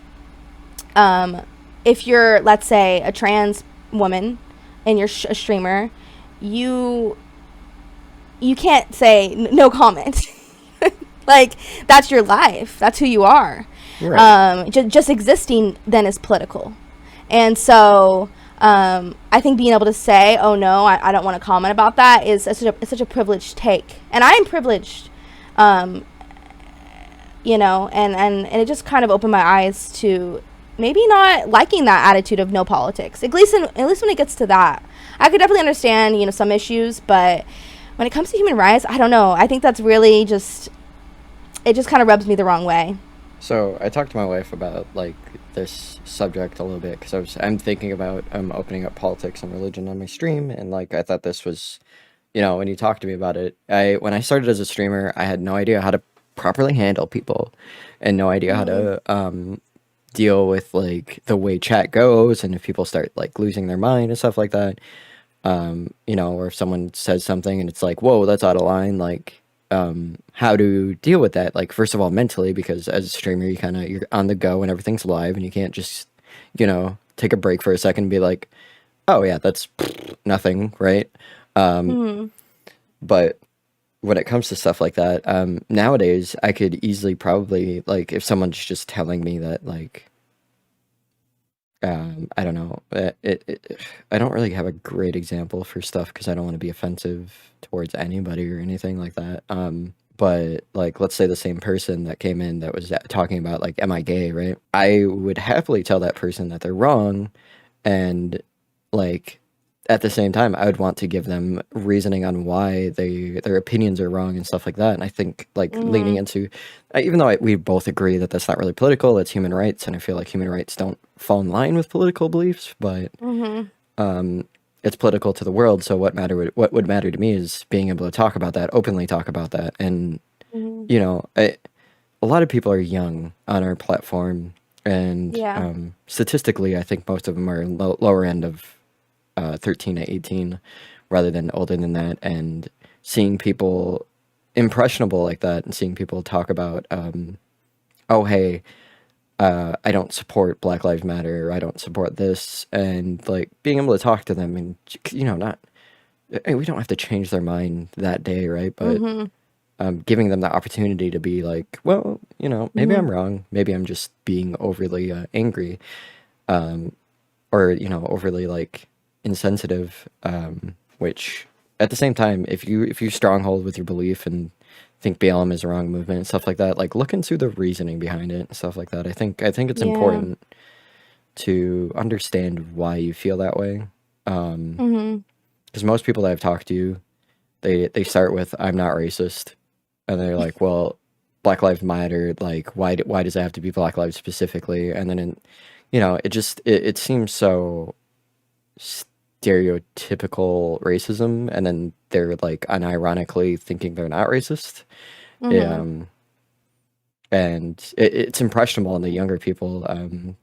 if you're, let's say, a trans woman and you're a streamer, you can't say no comment. Like, that's your life, that's who you are. Right. Just existing then is political. And so I think being able to say, oh no, I don't want to comment about that is such a privileged take. And I am privileged, and it just kind of opened my eyes to maybe not liking that attitude of no politics. At least when it gets to that. I could definitely understand, some issues, but when it comes to human rights, I don't know. I think that's really it just kind of rubs me the wrong way. So I talked to my wife about like this subject a little bit because I'm thinking about opening up politics and religion on my stream, and like I thought this was, when you talked to me about it, when I started as a streamer, I had no idea how to properly handle people, and no idea how Mm-hmm. to deal with like the way chat goes, and if people start like losing their mind and stuff like that, or if someone says something and it's like, whoa, that's out of line, like how to deal with that, like first of all mentally, because as a streamer you're on the go and everything's live and you can't just take a break for a second and be like, oh yeah, that's nothing, right? Mm-hmm. But when it comes to stuff like that, nowadays I could easily probably, like, if someone's just telling me that, like, I don't know, I don't really have a great example for stuff because I don't want to be offensive towards anybody or anything like that. But like, let's say the same person that came in that was talking about like, am I gay, right? I would happily tell that person that they're wrong, and like at the same time, I would want to give them reasoning on why their opinions are wrong and stuff like that. And I think like leaning Mm-hmm. into, even though we both agree that that's not really political, it's human rights, and I feel like human rights don't fall in line with political beliefs, but Mm-hmm. it's political to the world. So what would matter to me is being able to talk about that, openly talk about that, and Mm-hmm. a lot of people are young on our platform, and Yeah. statistically, I think most of them are lower end of 13 to 18 rather than older than that, and seeing people impressionable like that and seeing people talk about oh hey, I don't support Black Lives Matter, or I don't support this, and like being able to talk to them and not, we don't have to change their mind that day, right? But Mm-hmm. giving them the opportunity to be like, well, maybe Mm-hmm. I'm wrong, maybe I'm just being overly angry, or overly like insensitive, which at the same time, if you stronghold with your belief and think BLM is a wrong movement and stuff like that, like look into the reasoning behind it and stuff like that. I think it's Yeah. important to understand why you feel that way, Mm-hmm. because most people that I've talked to, they start with, I'm not racist, and they're like, well, Black Lives Matter, like why does it have to be Black Lives specifically? And then it seems so stereotypical racism, and then they're like unironically thinking they're not racist. Mm-hmm. um and it's impressionable on the younger people,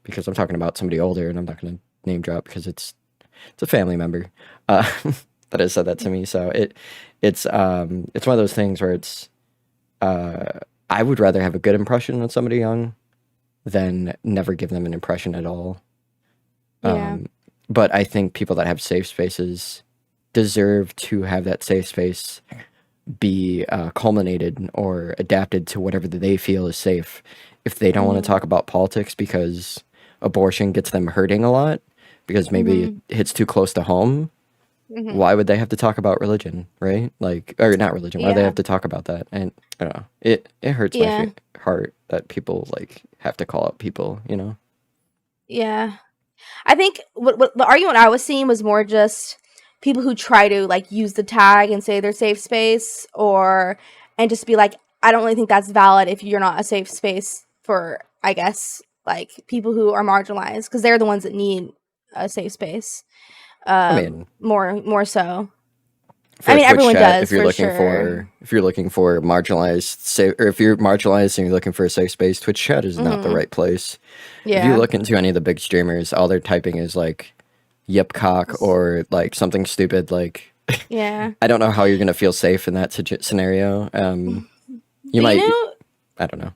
because I'm talking about somebody older, and I'm not going to name drop because it's a family member uh that has said that to me. So it's one of those things where it's, I would rather have a good impression on somebody young than never give them an impression at all. Yeah. But I think people that have safe spaces deserve to have that safe space be culminated or adapted to whatever they feel is safe. If they don't want to Mm-hmm. talk about politics because abortion gets them hurting a lot, because maybe it Mm-hmm. hits too close to home, Mm-hmm. why would they have to talk about religion, right? Like, or not religion, why do they Yeah. have to talk about that? And I don't know, it hurts my Yeah. heart that people like have to call out people. Yeah. I think what the argument I was seeing was more just people who try to like use the tag and say they're safe space, or and just be like, I don't really think that's valid if you're not a safe space for, I guess, like people who are marginalized, because they're the ones that need a safe space. I mean, More so. for I a mean, Twitch everyone chat, does, for sure. if you're looking for marginalized safe, or if you're marginalized and you're looking for a safe space, Twitch chat is not the right place. If you Yeah. look into any of the big streamers, all they're typing is like yip cock or like something stupid like Yeah. I don't know how you're gonna feel safe in that scenario. You But might, I don't know,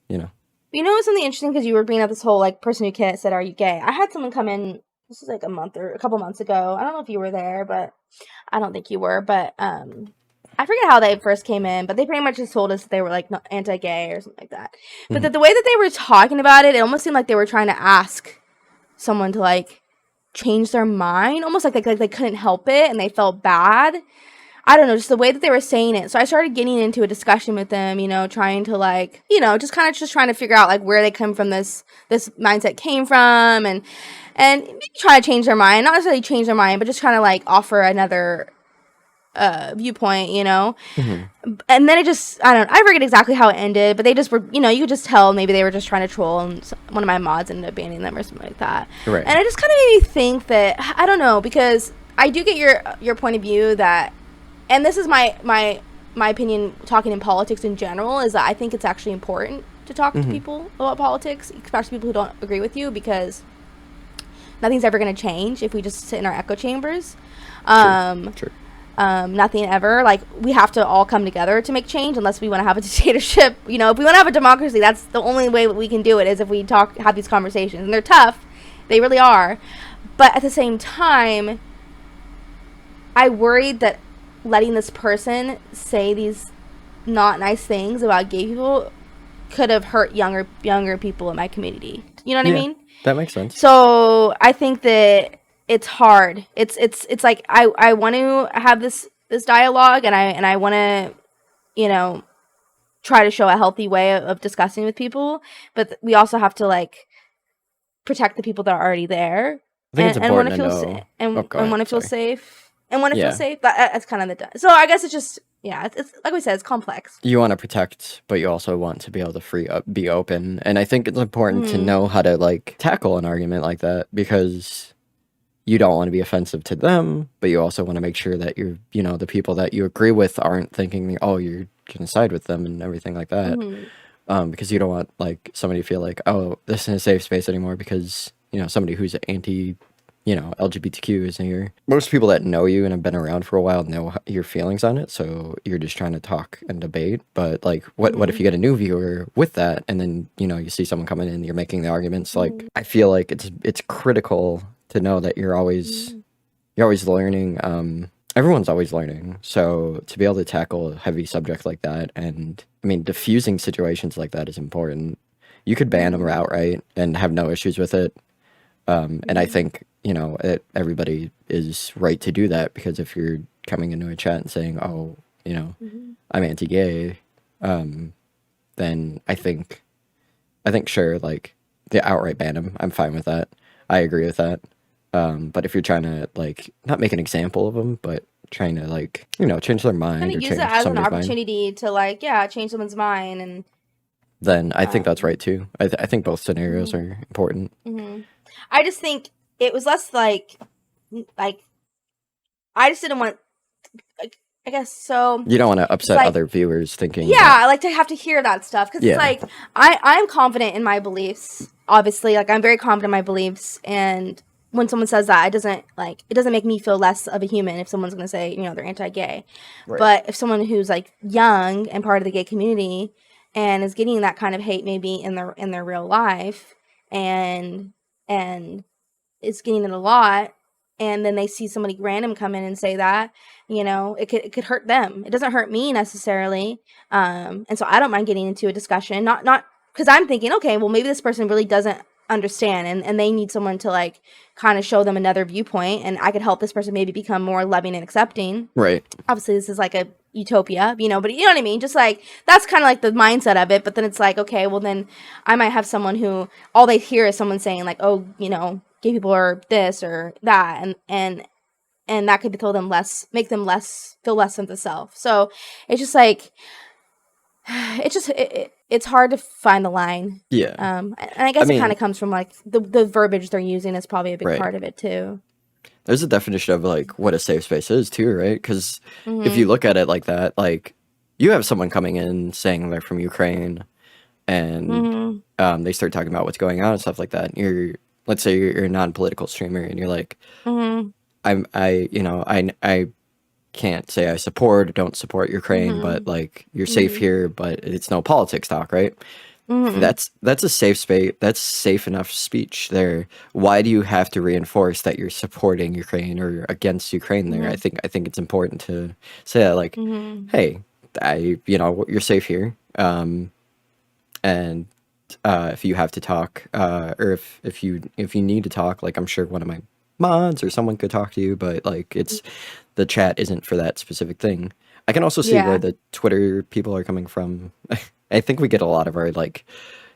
you know. you know something interesting, because you were bringing up this whole like person who said, "Are you gay?" I had someone come in. This was like a couple months ago. I don't know if you were there, but I don't think you were. But I forget how they first came in, but they pretty much just told us that they were like anti-gay or something like that. But that the way that they were talking about it, it almost seemed like they were trying to ask someone to like change their mind, almost like they couldn't help it and they felt bad. I don't know, just the way that they were saying it. So I started getting into a discussion with them, trying to like, just kind of just trying to figure out like where they come from, this mindset came from, and maybe try to change their mind, not necessarily change their mind, but just trying to like offer another viewpoint, Mm-hmm. And then I forget exactly how it ended, but they just were, you could just tell maybe they were just trying to troll, and one of my mods ended up banning them or something like that. Right. And it just kind of made me think that, I don't know, because I do get your point of view that, and this is my opinion talking in politics in general, is that I think it's actually important to talk to people about politics, especially people who don't agree with you, because nothing's ever going to change if we just sit in our echo chambers. True. Nothing ever. Like, we have to all come together to make change, unless we want to have a dictatorship. If we want to have a democracy, that's the only way that we can do it, is if we have these conversations. And they're tough. They really are. But at the same time, I worried that letting this person say these not nice things about gay people could have hurt younger people in my community. You know what I mean? That makes sense. So I think that it's hard. It's like I want to have this dialogue, and I want to try to show a healthy way of discussing with people, but we also have to like protect the people that are already there, I think it's important to to feel know. and want to feel safe, and want to Yeah. feel safe. That's kind of so I guess it's just it's like we said, it's complex. You want to protect, but you also want to be able to be open. And I think it's important to know how to like tackle an argument like that, because you don't want to be offensive to them, but you also want to make sure that the people that you agree with aren't thinking, oh, you're gonna side with them and everything like that. Because you don't want like somebody to feel like, oh, this isn't a safe space anymore because somebody who's anti LGBTQ is here. Most people that know you and have been around for a while know your feelings on it, so you're just trying to talk and debate. But like, what if you get a new viewer with that, and then you see someone coming in, you're making the arguments. Like, I feel like it's critical to know that you're always learning. Everyone's always learning, so to be able to tackle a heavy subject like that, and I mean, diffusing situations like that is important. You could ban them outright and have no issues with it. And I think, everybody is right to do that, because if you're coming into a chat and saying, oh, I'm anti-gay, then I think sure, like, the outright ban them, I'm fine with that. I agree with that. But if you're trying to, like, not make an example of them, but trying to, like, change their mind, Kind or of use change it as an somebody's mind, opportunity to like change someone's mind, and then I think that's right too. I think both scenarios are important. I just think it was less like I just didn't want, like, I guess so. You don't want to upset like, other viewers thinking. I like to have to hear that stuff, because it's like I'm confident in my beliefs. Obviously, like, I'm very confident in my beliefs, and when someone says that, it doesn't make me feel less of a human if someone's going to say they're anti-gay. Right. But if someone who's like young and part of the gay community and is getting that kind of hate maybe in their real life, and is getting it a lot, and then they see somebody random come in and say that, it could hurt them. It doesn't hurt me necessarily. And so I don't mind getting into a discussion, not because I'm thinking, okay, well, maybe this person really doesn't understand, and they need someone to like kind of show them another viewpoint, and I could help this person maybe become more loving and accepting. Right. Obviously, this is like a utopia, but you know what I mean? Just like, that's kind of like the mindset of it. But then it's like, okay, well, then I might have someone who all they hear is someone saying like, oh, gay people are this or that, and that could make them feel less of themselves. So it's just like, it's hard to find the line. Yeah. And I guess it kind of comes from like the verbiage they're using is probably a big part of it too. there's a definition of like what a safe space is too, right? Because if you Mhm. look at it like that, like you have someone coming in saying they're from Ukraine, and Mhm. they start talking about what's going on and stuff like that. You're, let's say you're a non-political streamer, and you're like, Mhm. I can't say I support or don't support Ukraine, but Mhm. like you're safe Mhm. here, but it's no politics talk, right? Mhm. That's a safe space. That's safe enough speech there. Why do you have to reinforce that you're supporting Ukraine or against Ukraine there? Mhm. I think it's important to say that, like, Mhm. hey, you're safe here. And if you have to talk, or if you need to talk, like I'm sure one of my mods or someone could talk to you, but like it's the chat isn't for that specific thing. I can also see where Yeah. the Twitter people are coming from. I think we get a lot of our like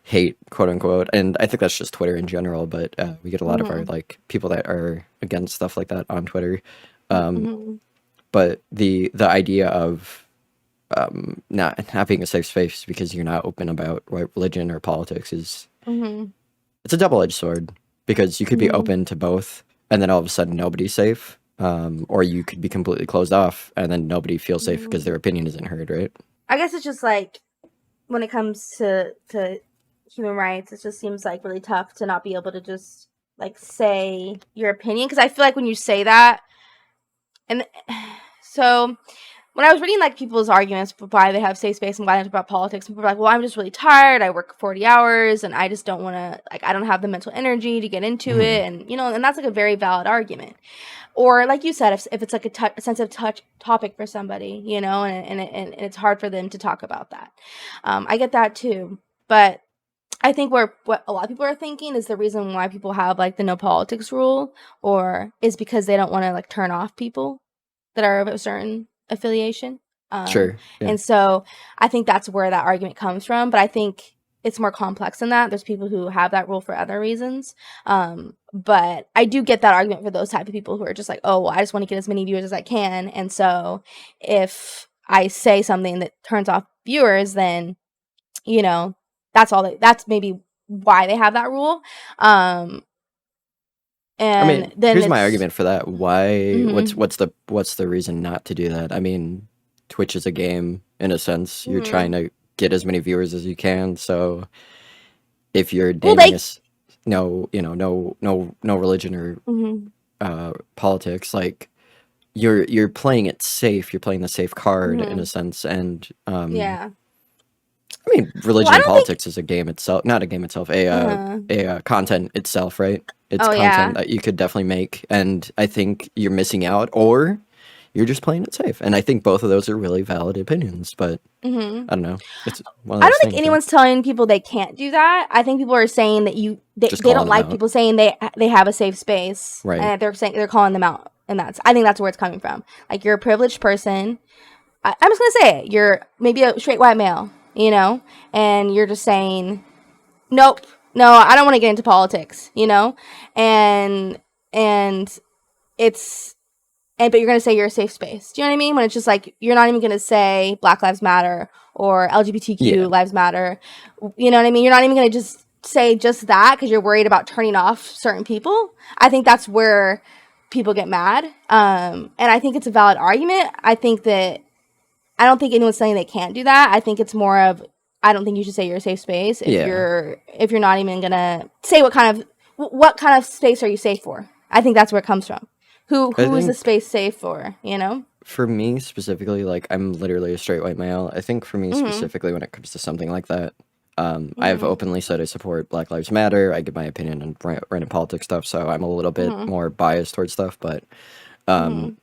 hate, quote unquote, and I think that's just Twitter in general. But we get a lot of our Mhm. like people that are against stuff like that on Twitter. Um, Mhm. but the idea of not being a safe space because you're not open about religion or politics is, Mhm. it's a double edged sword, because you could be Mhm. open to both and then all of a sudden nobody's safe, or you could be completely closed off and then nobody feels safe because Mhm. their opinion isn't heard, right? I guess it's just like when it comes to human rights, it just seems like really tough to not be able to just like say your opinion, because I feel like when you say that, and so when I was reading like people's arguments for why they have safe space and why they talk about politics, people were like, "Well, I'm just really tired. I work 40 hours, and I just don't want to like I don't have the mental energy to get into Hmm. it." And and that's like a very valid argument. Or like you said, if it's like a sensitive touch topic for somebody, and it's hard for them to talk about that. I get that too, but I think what a lot of people are thinking is the reason why people have like the no politics rule, or is because they don't want to like turn off people that are of a certain affiliation. Um, Sure. Yeah. and so I think that's where that argument comes from. But I think it's more complex than that. There's people who have that rule for other reasons. But I do get that argument for those type of people who are just like, oh, well, I just want to get as many viewers as I can. And so if I say something that turns off viewers, then, you know, that's maybe why they have that rule. Um, I and mean, then here's my it's, argument for that. Why? mm-hmm, What's the reason not to do that? I mean, Twitch is a game in a sense. You're trying mm-hmm. to get as many viewers as you can. So if you're Well, naming us, no religion or mhm, politics, like you're playing it safe. You're playing the safe card in a mhm. sense, and Yeah. I mean, Well, religion I and don't think. politics is a game itself, not a game itself, Uh-huh. a content itself, right? It's Oh content yeah. that you could definitely make, and I think you're missing out, or you're just playing it safe. And I think both of those are really valid opinions, but Mhm. I don't know. It's one of I those don't think things, right? anyone's telling people they can't do that. I think people are saying that Just they calling don't them like out, people saying they have a safe space, right? and they're saying they're calling them out, and I think that's where it's coming from. Like you're a privileged person. I'm just gonna say it. You're maybe a straight white male, and you're just saying nope, no, I don't want to get into politics, and and it's but you're gonna say you're a safe space. Do you know what I mean? When it's just like you're not even gonna say Black Lives Matter or Yeah, LGBTQ lives matter. You know what I mean? You're not even gonna just say just that because you're worried about turning off certain people. I think that's where people get mad. And I think it's a valid argument. I don't think anyone's saying they can't do that. I think it's more of I don't think you should say you're a safe space yeah. if you're not even gonna say what kind of space are you safe for. I think that's where it comes from. I Who is the think space safe for? You know. for me specifically, like I'm literally a straight white male. I think for me Mhm. specifically, when it comes to something like that, I've Mhm. openly said I support Black Lives Matter. I give my opinion on random politics stuff, so I'm a little bit Mhm. more biased towards stuff. But um, Mhm.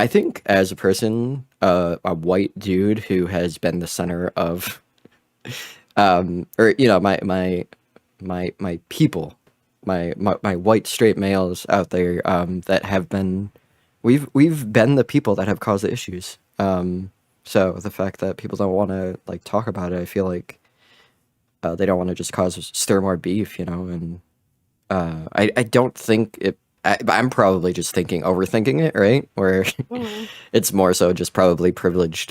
I think as a person, a white dude who has been the center of, or my people, my white straight males out there, that have been, we've been the people that have caused the issues. So the fact that people don't want to like talk about it, I feel like they don't want to just stir more beef, and I don't think it. I'm probably just overthinking it, right? Where Mhm. it's more so just probably privileged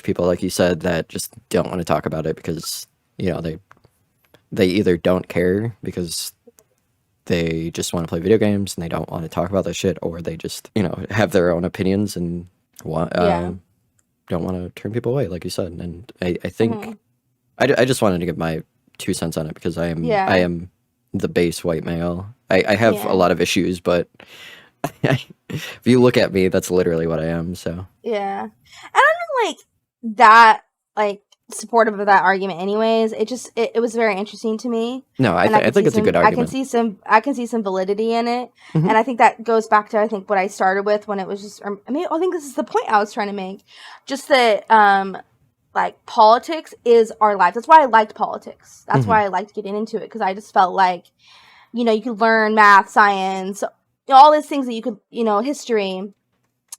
people, like you said, that just don't want to talk about it because they either don't care because they just want to play video games and they don't want to talk about that shit, or they just, have their own opinions and want, Yeah. don't want to turn people away, like you said. And I Mm-hmm. think I just wanted to give my 2 cents on it because I Yeah. am the base white male. I have a Yeah. lot of issues, but if you look at me, that's literally what I am. So Yeah. And I'm not like that like supportive of that argument anyways. It was very interesting to me. no, And I think it's a good I can argument. see some validity in it. Hmm. And I think that goes back to I think what I started with when it was just I mean I think this is the point I was trying to make. Just that like politics is our lives. That's why I liked politics. That's Hmm. why I liked getting into it, because I just felt like, you could learn math, science, all these things that you could, history,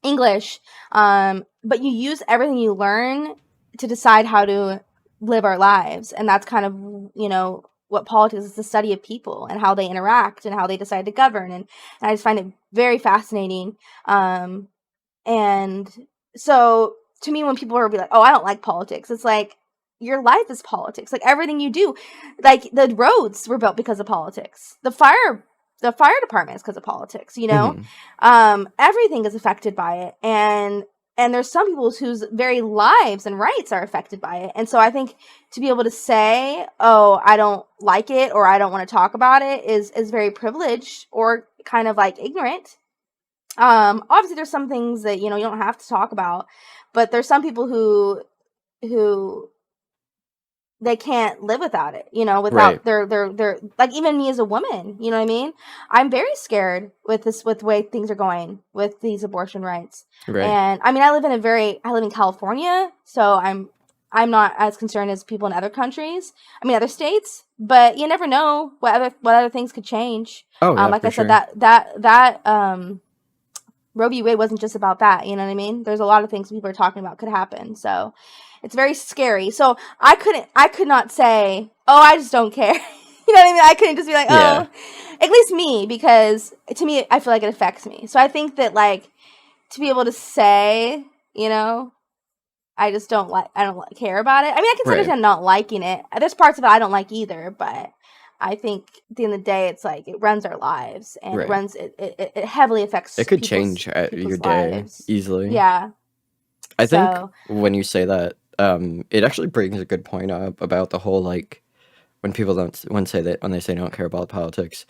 English, but you use everything you learn to decide how to live our lives. And that's kind of, what politics is, the study of people and how they interact and how they decide to govern. And I just find it very fascinating. And so to me, when people are like, oh, I don't like politics, it's like, your life is politics. Like everything you do, like the roads were built because of politics. The fire department is because of politics, Hmm. everything is affected by it. And there's some people whose very lives and rights are affected by it. And so I think to be able to say, oh, I don't like it or I don't want to talk about it is very privileged or kind of like ignorant. Obviously there's some things that, you don't have to talk about, but there's some people who they can't live without it, Right, without their like, even me as a woman, you know what I mean? I'm very scared with the way things are going with these abortion rights. right. And I mean, I live in California, so I'm not as concerned as people in other countries. I mean, other states, but you never know what other things could change. Oh yeah, Like for I said, sure. that Roe v. Wade wasn't just about that, you know what I mean? There's a lot of things people are talking about could happen. So it's very scary. So I could not say, oh, I just don't care. You know what I mean? I couldn't just be like, Yeah, oh, at least me, because to me, I feel like it affects me. So I think that, like, to be able to say, I don't care about it. I mean, I can right. understand not liking it. There's parts of it I don't like either, but I think at the end of the day, it's like it runs our lives, and Right. it heavily It affects could change your people's day lives. easily. Yeah. I think So, when you say that, it actually brings a good point up about the whole like when people don't when say that when they say they don't care about politics.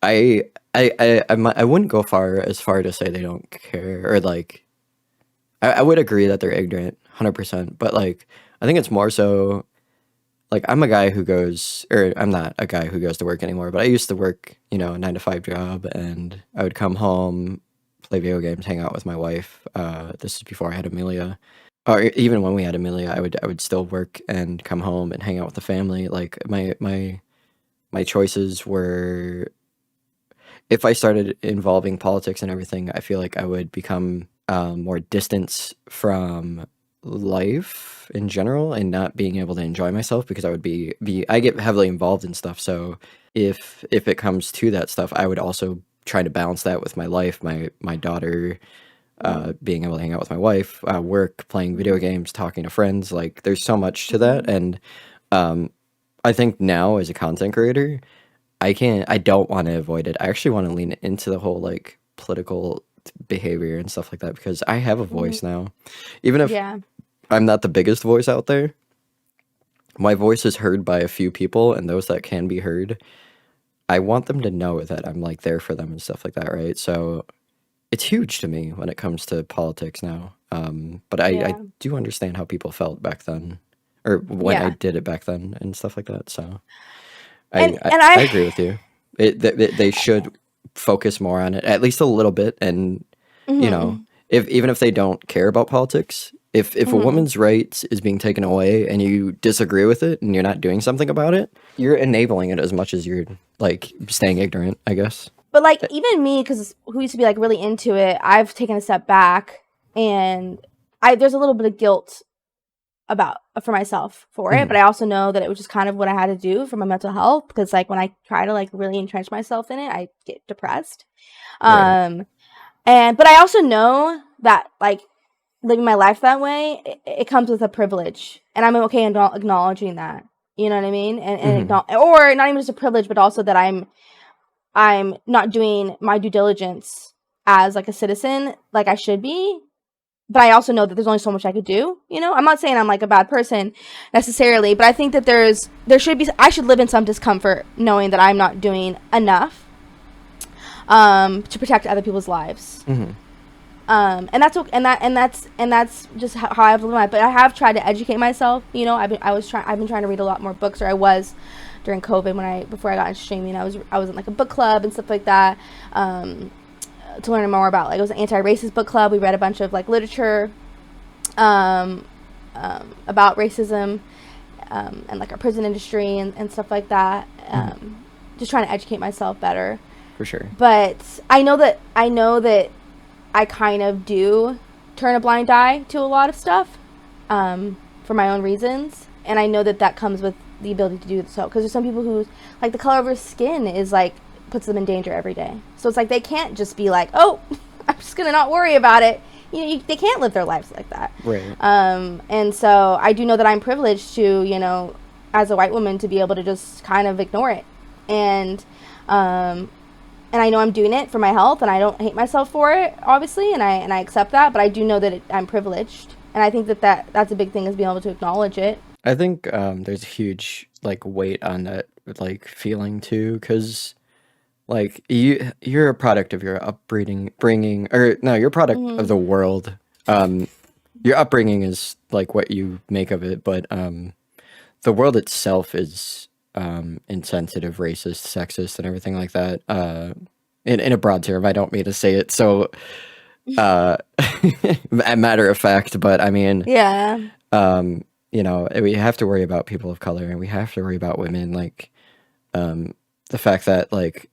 I I wouldn't go as far to say they don't care, or like I would agree that they're ignorant, 100%. But like I think it's more so like I'm a guy who goes, or I'm not a guy who goes to work anymore, but I used to work, a 9 to 5 job, and I would come home, play video games, hang out with my wife. This is before I had Amelia, or even when we had Amelia, I would still work and come home and hang out with the family. Like my choices were, if I started involving politics and everything, I feel like I would become more distance from life in general and not being able to enjoy myself because I would be I get heavily involved in stuff. So if it comes to that stuff, I would also try to balance that with my life, my daughter, mm-hmm, being able to hang out with my wife, work, playing video games, talking to friends. Like there's so much to that, mm-hmm, and um, I think now as a content creator, I don't want to avoid it. I actually want to lean into the whole like political behavior and stuff like that because I have a mm-hmm, voice now. Even if yeah, I'm not the biggest voice out there, my voice is heard by a few people, and those that can be heard, I want them to know that I'm like there for them and stuff like that, right? So it's huge to me when it comes to politics now. But I yeah, do understand how people felt back then, or when I yeah. did it back then and stuff like that. So And I and I I, agree with you. They should focus more on it, at least a little bit. And you know, mm-hmm, if even if they don't care about politics, if a mm-hmm. woman's rights is being taken away and you disagree with it and you're not doing something about it, you're enabling it as much as you're like staying ignorant, I guess. But like even me, because who used to be like really into it, I've taken a step back, and there's a little bit of guilt about for myself for it, Hmm. but I also know that it was just kind of what I had to do for my mental health, because like when I try to like really entrench myself in it, I get depressed. Right. Um but I also know that like living my life that way, it comes with a privilege, and I'm okay in acknowledging that. You know what I mean? And Hmm. or not even just a privilege, but also that I'm not doing my due diligence as like a citizen like I should be. But I also know that there's only so much I could do. I'm not saying I'm like a bad person necessarily, but I think that I should live in some discomfort knowing that I'm not doing enough to protect other people's lives. Mm-hmm. And that's okay, and that's just how I've lived my life. But I have tried to educate myself. I've been trying to read a lot more books, or I was during COVID before I got into streaming. I was in like a book club and stuff like that. To learn more about, like, it was an anti-racist book club. We read a bunch of like literature about racism and like our prison industry and stuff like that. Just trying to educate myself better. For sure. But I know that I kind of do turn a blind eye to a lot of stuff for my own reasons, and I know that comes with the ability to do so, because there's some people who, like, the color of their skin is like puts them in danger every day. So it's like they can't just be like, oh, I'm just gonna not worry about it. They can't live their lives like that. Right. And so I do know that I'm privileged to, as a white woman, to be able to just kind of ignore it. And I know I'm doing it for my health, and I don't hate myself for it, obviously, and I accept that. But I do know that I'm privileged, and I think that's a big thing, is being able to acknowledge it. I think there's a huge like weight on that like feeling too, because like you're a product of your upbringing, you're a product of the world. Your upbringing is like what you make of it, but the world itself is insensitive, racist, sexist, and everything like that. In a broad term, I don't mean to say it so a matter of fact, but I mean, yeah. We have to worry about people of color, and we have to worry about women. Like, the fact that like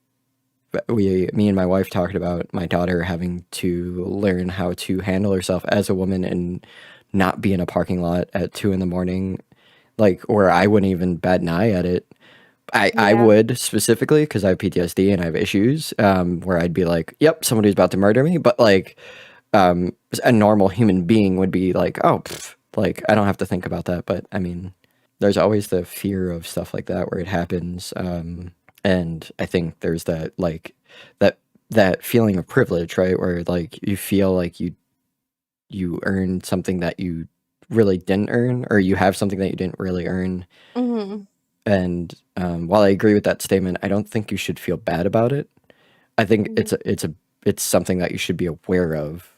me and my wife talked about my daughter having to learn how to handle herself as a woman and not be in a parking lot at 2 a.m, like, or I wouldn't even bat an eye at it. I would, specifically because I have PTSD and I have issues where I'd be like, yep, somebody's about to murder me. But like a normal human being would be like, oh, like, I don't have to think about that. But I mean, there's always the fear of stuff like that where it happens. And I think there's that like that feeling of privilege, right? Where like you feel like you earned something that you really didn't earn, or you have something that you didn't really earn. Mm-hmm. And while I agree with that statement, I don't think you should feel bad about it. I think it's something that you should be aware of.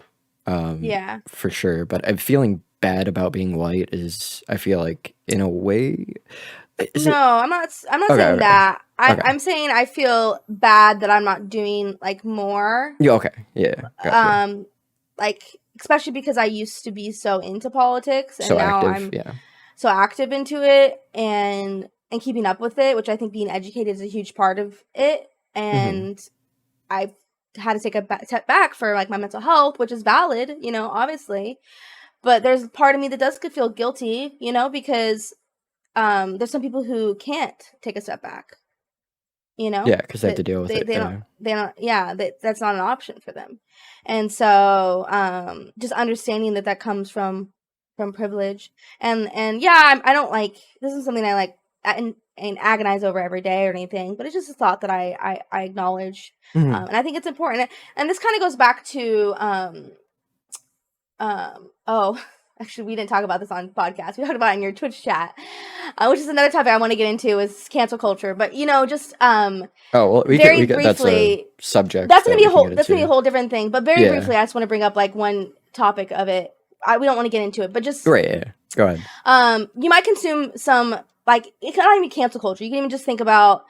Yeah. For sure. But feeling bad about being white is, I feel like, in a way. I'm not saying that. I'm saying I feel bad that I'm not doing like more. Yeah. Okay. Yeah. Gotcha. Like, especially because I used to be so into politics, and so now active, I'm so active into it and keeping up with it, which I think being educated is a huge part of it. And I've had to take a step back for like my mental health, which is valid, obviously. But there's part of me that does feel guilty, because there's some people who can't take a step back, Yeah, because they have to deal with it. That's not an option for them. And so just understanding that comes from privilege, and I don't like, this isn't something I like and agonize over every day or anything, but it's just a thought that I acknowledge. And I think it's important, and this kind of goes back to actually, we didn't talk about this on podcast. We talked about it in your Twitch chat, which is another topic I want to get into, is cancel culture. But just we very briefly, that's a subject. That's gonna be a whole different thing. But very briefly, I just want to bring up like one topic of it. We don't want to get into it, but just great. Yeah. Go ahead. You might consume some, like, it can not even be cancel culture. You can even just think about,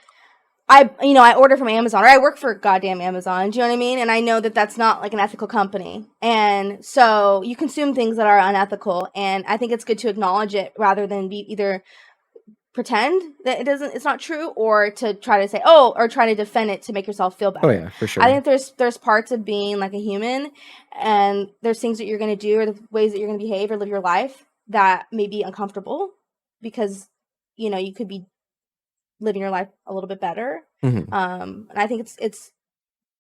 I order from Amazon, or I work for goddamn Amazon. Do you know what I mean? And I know that that's not like an ethical company. And so you consume things that are unethical. And I think it's good to acknowledge it rather than be either pretend that it's not true, or to try to say, or try to defend it to make yourself feel better. Oh yeah, for sure. I think there's parts of being like a human, and there's things that you're going to do, or the ways that you're going to behave or live your life that may be uncomfortable, because, you could be living your life a little bit better. And I think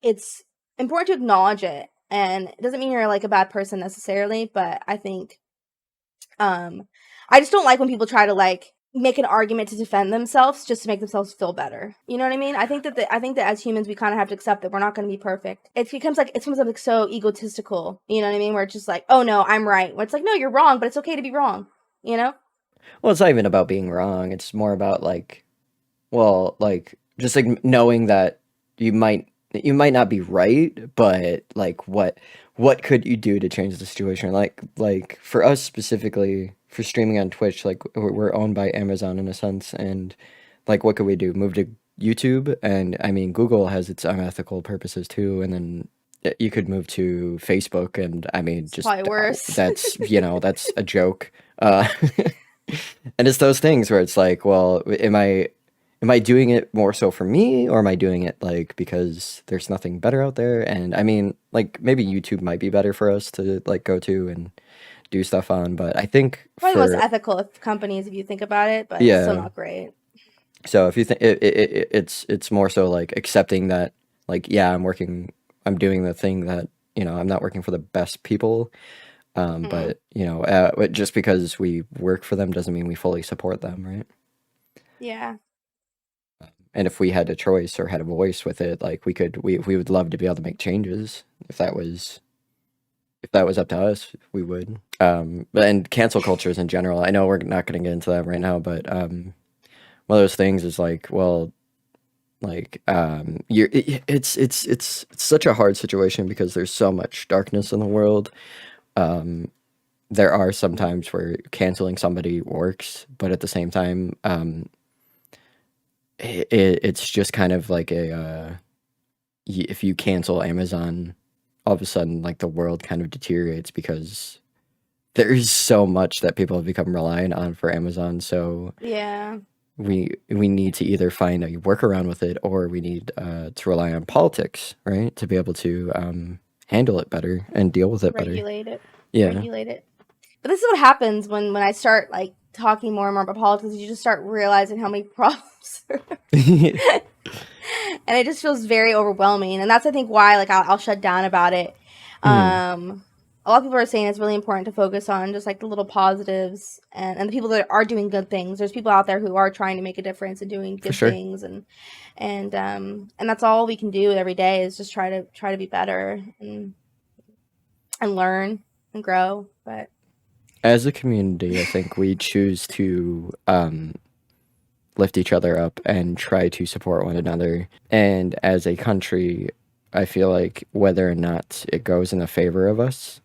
it's important to acknowledge it, and it doesn't mean you're like a bad person necessarily, but I think I just don't like when people try to like make an argument to defend themselves just to make themselves feel better. You know what I mean? I think that as humans we kind of have to accept that we're not going to be perfect. It becomes like so egotistical. You know what I mean? Where it's just like, oh no, I'm right. Where it's like, no, you're wrong, but it's okay to be wrong. You know? Well, it's not even about being wrong. It's more about like, well, like just like knowing that you might not be right, but like what could you do to change the situation? Like for us specifically for streaming on Twitch, like we're owned by Amazon in a sense, and like what could we do? Move to YouTube, and I mean Google has its unethical purposes too, and then you could move to Facebook, and I mean It's just probably worse. that's that's a joke. And it's those things where it's like, well, am I doing it more so for me, or am I doing it like because there's nothing better out there? And I mean, like maybe YouTube might be better for us to like go to and do stuff on, but I think Probably most for ethical companies if you think about it, but it's still yeah. not great. So if you think it's more so like accepting that like yeah, I'm doing the thing that I'm not working for the best people, Mm. but just because we work for them doesn't mean we fully support them, right? Yeah. And if we had a choice or had a voice with it, like we would love to be able to make changes. If that was up to us, we would. But and cancel cultures in general, I know we're not going to get into that right now, but one of those things is like, well, like it's such a hard situation because there's so much darkness in the world. There are some times where canceling somebody works, but at the same time, it's just kind of like if you cancel Amazon, all of a sudden like the world kind of deteriorates because there is so much that people have become reliant on for Amazon. So Yeah. we need to either find a workaround with it, or we need to rely on politics, right, to be able to handle it better and deal with it better. Regulate it. Yeah. Regulate it. But this is what happens when I start like talking more and more about politics. You just start realizing how many problems there are. And it just feels very overwhelming. And that's I think why like I'll shut down about it. Mhm. A lot of people are saying it's really important to focus on just like the little positives and the people that are doing good things. There's people out there who are trying to make a difference and doing For good sure. things, and that's all we can do every day is just try to be better and learn and grow. But As a community, I think we choose to lift each other up and try to support one another. And as a country, I feel like whether or not it goes in the favor of us,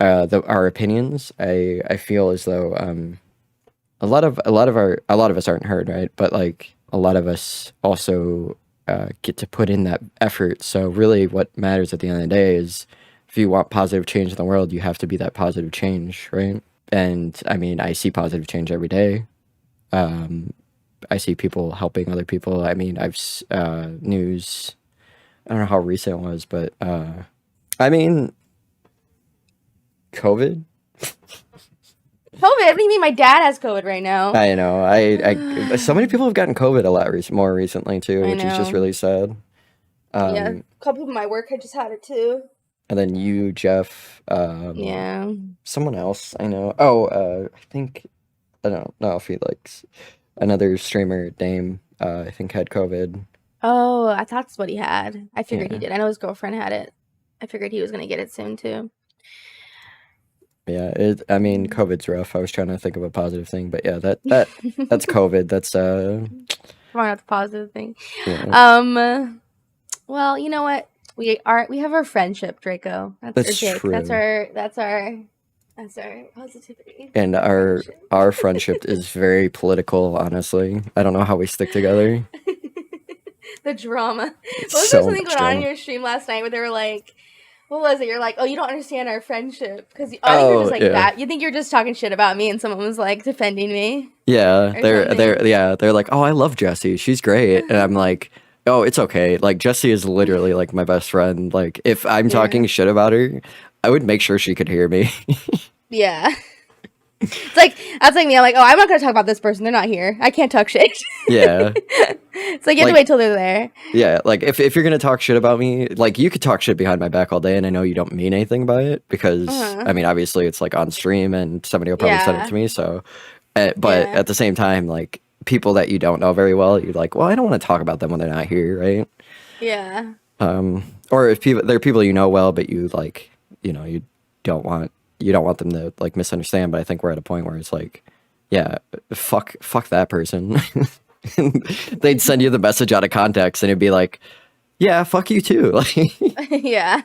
our opinions, I feel as though a lot of us aren't heard, right? But like a lot of us also get to put in that effort. So really, what matters at the end of the day is if you want positive change in the world, you have to be that positive change, right? And I mean, I see positive change every day. I see people helping other people. I mean, news. I don't know how recent it was, but I mean, COVID. COVID? What do you mean? My dad has COVID right now. I know. So many people have gotten COVID a lot more recently too, I which is just know. really sad. Yeah, a couple people in my work had just had it too. And then you, Jeff, Yeah. someone else I know. Oh, I think I don't know if he likes another streamer, Dame. I think had COVID. Oh, I thought that's what he had. I figured he Yeah. did. I know his girlfriend had it. I figured he was gonna get it soon too. Yeah, I mean, COVID's rough. I was trying to think of a positive thing, but yeah, that's COVID. That's Probably not the positive thing. yeah, Well, you know what? We have our friendship, Draco. that's or Jake. true. That's our positivity. And our friendship is very political, honestly. I don't know how we stick together. The drama. Was there So something much going on in drama. your stream last night where they were like, what was it? You're like, oh, you don't understand our friendship because I think you're just like yeah. that. You think you're just talking shit about me, and someone was like defending me. Yeah, Or they're like, "Oh, I love Jessie. She's great." And I'm like, "Oh, it's okay. Like Jessie is literally like my best friend. Like if I'm talking shit about her, I would make sure she could hear me." Yeah. It's like that's like me. I'm like, oh, I'm not gonna talk about this person. They're not here. I can't talk shit. Yeah. It's like you have to wait till they're there. Yeah, like if you're gonna talk shit about me, like you could talk shit behind my back all day, and I know you don't mean anything by it because I mean obviously it's like on stream and somebody will probably send it to me. So But Yeah. at the same time, like people that you don't know very well, you're like, well, I don't want to talk about them when they're not here, right? Yeah. Or if people they're people you know well, but you like, you don't want you don't want them to like misunderstand. But I think we're at a point where it's like, yeah, fuck that person. They'd send you the message out of context, and it'd be like, yeah, fuck you too. Like Yeah.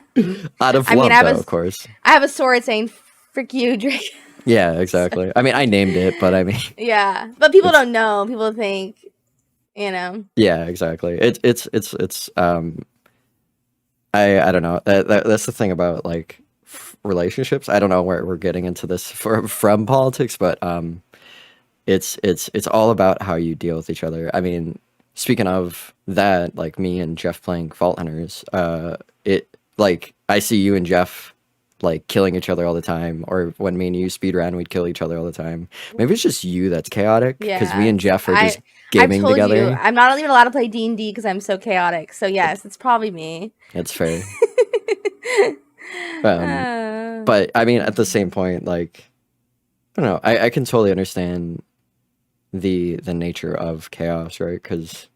out of I mean, love, though, of course. I have a sword saying "frick you, Drake." Yeah, So, exactly. I mean, I named it, but I mean, yeah, but people it's don't know. People think, you know. yeah, exactly. It's I don't know. That's the thing about like relationships. I don't know where we're getting into this from politics, but it's all about how you deal with each other. I mean, speaking of that, like me and Jeff playing Fault Hunters, it like I see you and Jeff like killing each other all the time, or when me and you speedrun, we'd kill each other all the time. Maybe it's just you that's chaotic, because me Yeah, and Jeff are just I've gaming told you together. I'm not even allowed to play D&D because I'm so chaotic. So yes, it's probably me. It's fair. Um, Uh, but I mean, at the same point, like I don't know, I can totally understand the nature of chaos, right? Because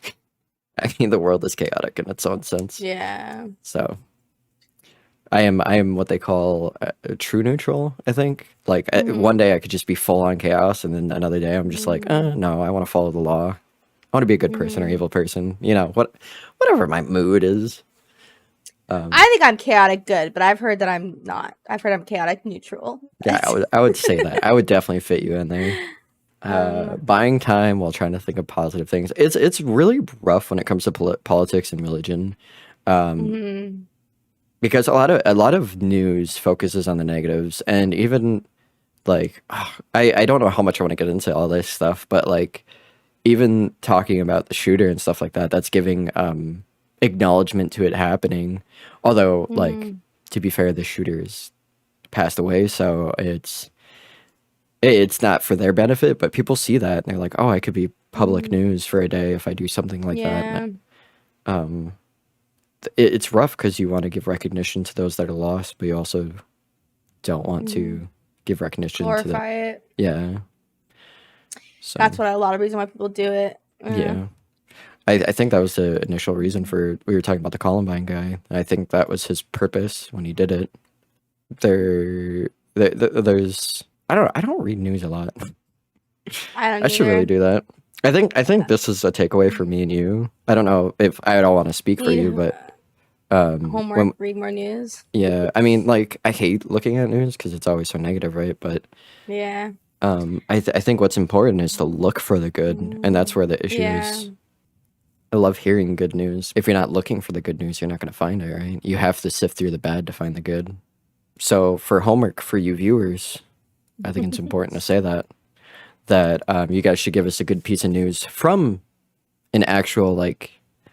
I mean, the world is chaotic in its own sense. yeah. So I am what they call a true neutral. I think like one Mhm. day I could just be full on chaos, and then another day I'm just like, Mhm. no, I want to follow the law. I want to be a good person or Mhm. evil person. Whatever my mood is. I think I'm chaotic good, but I've heard that I'm not. I've heard I'm chaotic neutral. Yeah, I would say that. I would definitely fit you in there. um. Buying time while trying to think of positive things. It's really rough when it comes to politics and religion, Mhm. because a lot of news focuses on the negatives, and even like I don't know how much I want to get into all this stuff, but like even talking about the shooter and stuff like that, that's giving acknowledgement to it happening. Although, like, Mhm. to be fair, the shooter's passed away, so it's not for their benefit, but people see that and they're like, oh, I could be public Mhm. news for a day if I do something like that. Yeah. It's rough because you want to give recognition to those that are lost, but you also don't want Mhm. to give recognition to the Glorify it. yeah. So That's what a lot of reason why people do it. Yeah. yeah, I think that was the initial reason for we were talking about the Columbine guy. I think that was his purpose when he did it. There's I don't read news a lot. I don't I should really either. do that. I think this is a takeaway for me and you. I don't know if I don't want to speak for Need you, but homework, when read more news. yeah, I mean, like I hate looking at news because it's always so negative, right? But Yeah. I think what's important is to look for the good, and that's where the issue Yeah. is. I love hearing good news. If you're not looking for the good news, you're not going to find it, right? You have to sift through the bad to find the good. So for homework for you viewers, I think it's important to say that you guys should give us a good piece of news from an actual, like,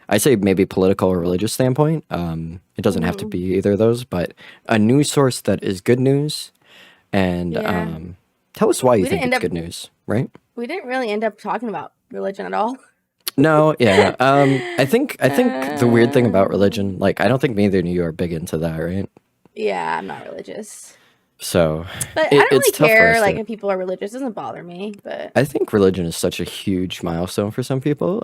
I say maybe political or religious standpoint. It doesn't have to be either of those, but a news source that is good news, and Yeah. tell us why you We didn't think end it's up good news, right? we didn't really end up talking about religion at all. No, yeah. I think the weird thing about religion, Um, like, I don't think neither of you are big into that, right? yeah, I'm not religious. So But I don't it's really tough for care us like to. if people are religious. It doesn't bother me, but I think religion is such a huge milestone for some people.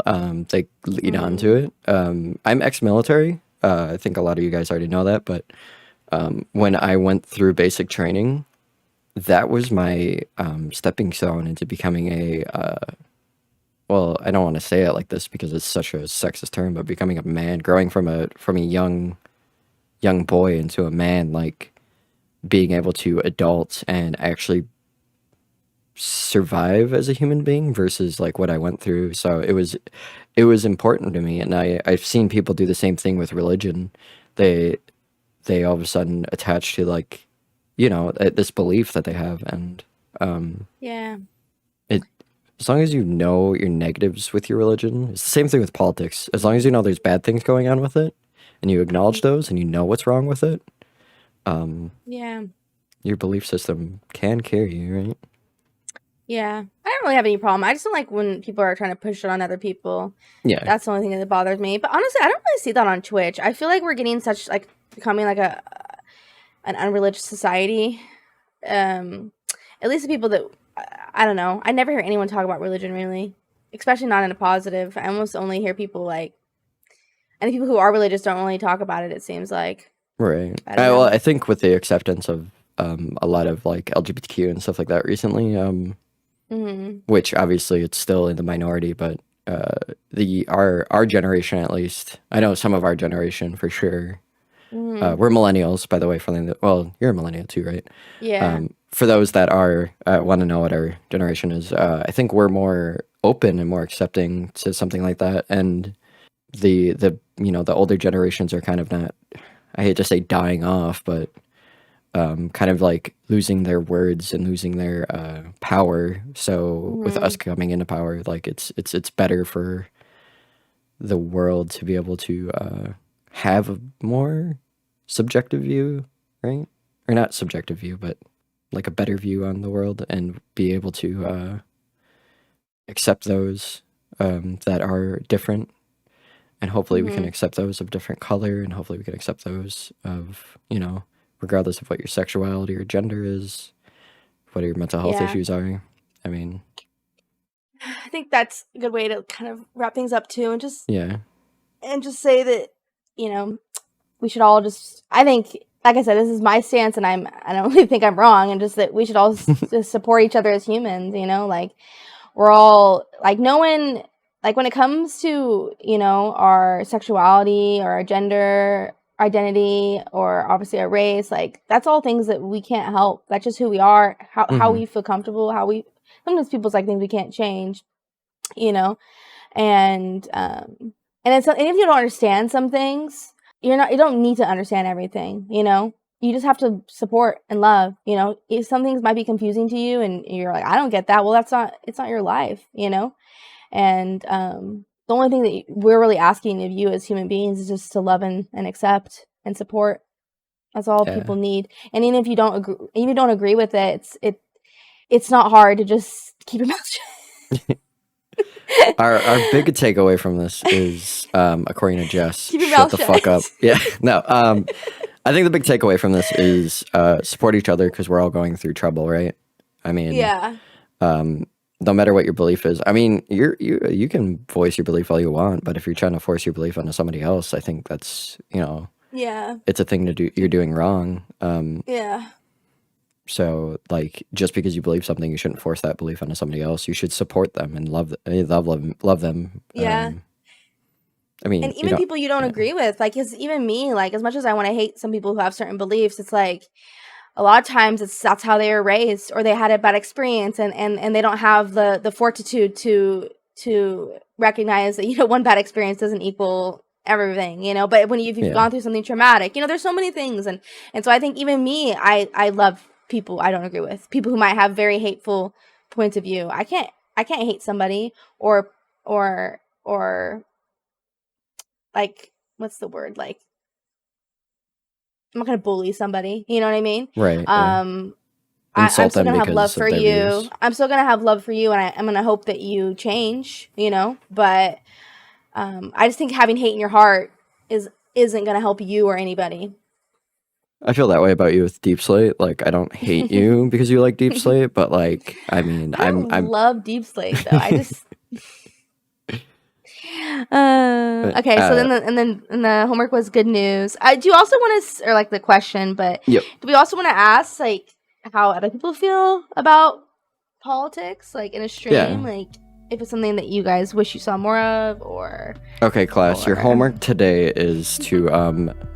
They lead on to mm, it. I'm ex-military. I think a lot of you guys already know that, but when I went through basic training, that was my stepping stone into becoming a. Well, I don't want to say it like this because it's such a sexist term, but becoming a man, growing from a young boy into a man, like being able to adult and actually survive as a human being versus like what I went through. So it was important to me, and I've seen people do the same thing with religion. They they all of a sudden attach to like this belief that they have, and yeah. it as long as you know your negatives with your religion, it's the same thing with politics. As long as you know there's bad things going on with it, and you acknowledge those, and you know what's wrong with it, Yeah. your belief system can carry you, right? Yeah. I don't really have any problem. I just don't like when people are trying to push it on other people. Yeah, That's the only thing that bothers me. But honestly, I don't really see that on Twitch. I feel like we're getting such like becoming like an unreligious society. Um, at least the people that I don't know. I never hear anyone talk about religion really, especially not in a positive. I almost only hear people like, and the people who are religious don't really talk about it. It seems like. Right. I don't know. Well, I think with the acceptance of a lot of like LGBTQ and stuff like that recently, which obviously it's still in the minority, but our generation at least, I know some of our generation for sure. We're millennials, by the way. Well, you're a millennial too, right? Yeah. For those that are want to know what our generation is, I think we're more open and more accepting to something like that, and the the older generations are kind of not. I hate to say dying off, but kind of like losing their words and losing their power. So with us coming into power, like it's better for the world to be able to have a more subjective view, right? Or not subjective view, but like a better view on the world, and be able to accept those that are different. And hopefully we can accept those of different color, and hopefully we can accept those of, regardless of what your sexuality or gender is, what your mental health issues are. I mean, I think that's a good way to kind of wrap things up too, and just say that, we should all just, I think, like I said, this is my stance, and I don't really think I'm wrong, and just that we should all just support each other as humans, like we're all, like, no one, like when it comes to, our sexuality or our gender identity or obviously our race, like that's all things that we can't help. That's just who we are, how we feel comfortable, sometimes people's like things we can't change, and it's, and if you don't understand some things, you don't need to understand everything, you just have to support and love, if some things might be confusing to you and you're like, I don't get that. Well, it's not your life, and the only thing that we're really asking of you as human beings is just to love and accept and support. That's all people need. And even if you don't agree with it, it's not hard to just keep your mouth shut. Our big takeaway from this is, according to Jess, keep your shut mouth the shut. fuck up. Yeah, no. I think the big takeaway from this is support each other, because we're all going through trouble, right? I mean, no matter what your belief is. I mean, you can voice your belief all you want, but if you're trying to force your belief onto somebody else, I think that's, it's a thing to do. You're doing wrong. So, like, just because you believe something, you shouldn't force that belief onto somebody else. You should support them and love them. Yeah. I mean, and even people you don't agree with, like, cause even me, like, as much as I want to hate some people who have certain beliefs, it's like, a lot of times that's how they were raised, or they had a bad experience, and they don't have the fortitude to recognize that, one bad experience doesn't equal everything, but when you've gone through something traumatic, there's so many things, and so I think even me, I love people I don't agree with, people who might have very hateful points of view. I can't hate somebody or like, what's the word, like, I'm not gonna bully somebody, you know what I mean? Right. I'm still gonna have love for you. I'm still gonna have love for you, and I'm gonna hope that you change, but I just think having hate in your heart isn't gonna help you or anybody. I feel that way about you with Deep Slate. Like, I don't hate you because you like Deep Slate, but like, I mean, I love Deep Slate though. I just okay. So then the homework was good news. Do you also want to, or like the question, but do we also want to ask like how other people feel about politics, like in a stream, like if it's something that you guys wish you saw more of, or okay, class, your homework today is to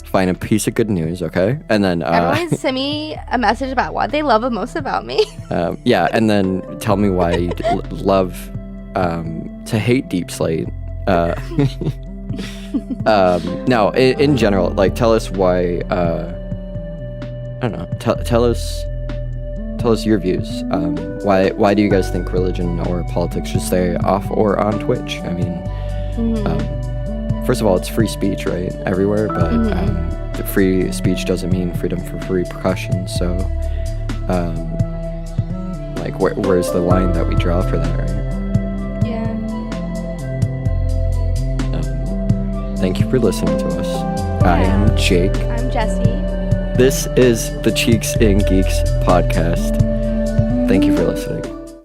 find a piece of good news, okay, and then everyone send me a message about what they love most about me. And then tell me why you love to hate Deep Slate. No, in general, like, tell us why. I don't know. Tell us your views. Why do you guys think religion or politics should stay off or on Twitch? I mean, first of all, it's free speech, right, everywhere. But free speech doesn't mean freedom from repercussions. So, like, where's the line that we draw for that, right? Thank you for listening to us. I am Jake. I'm Jesse. This is the Cheeks and Geeks podcast. Thank you for listening.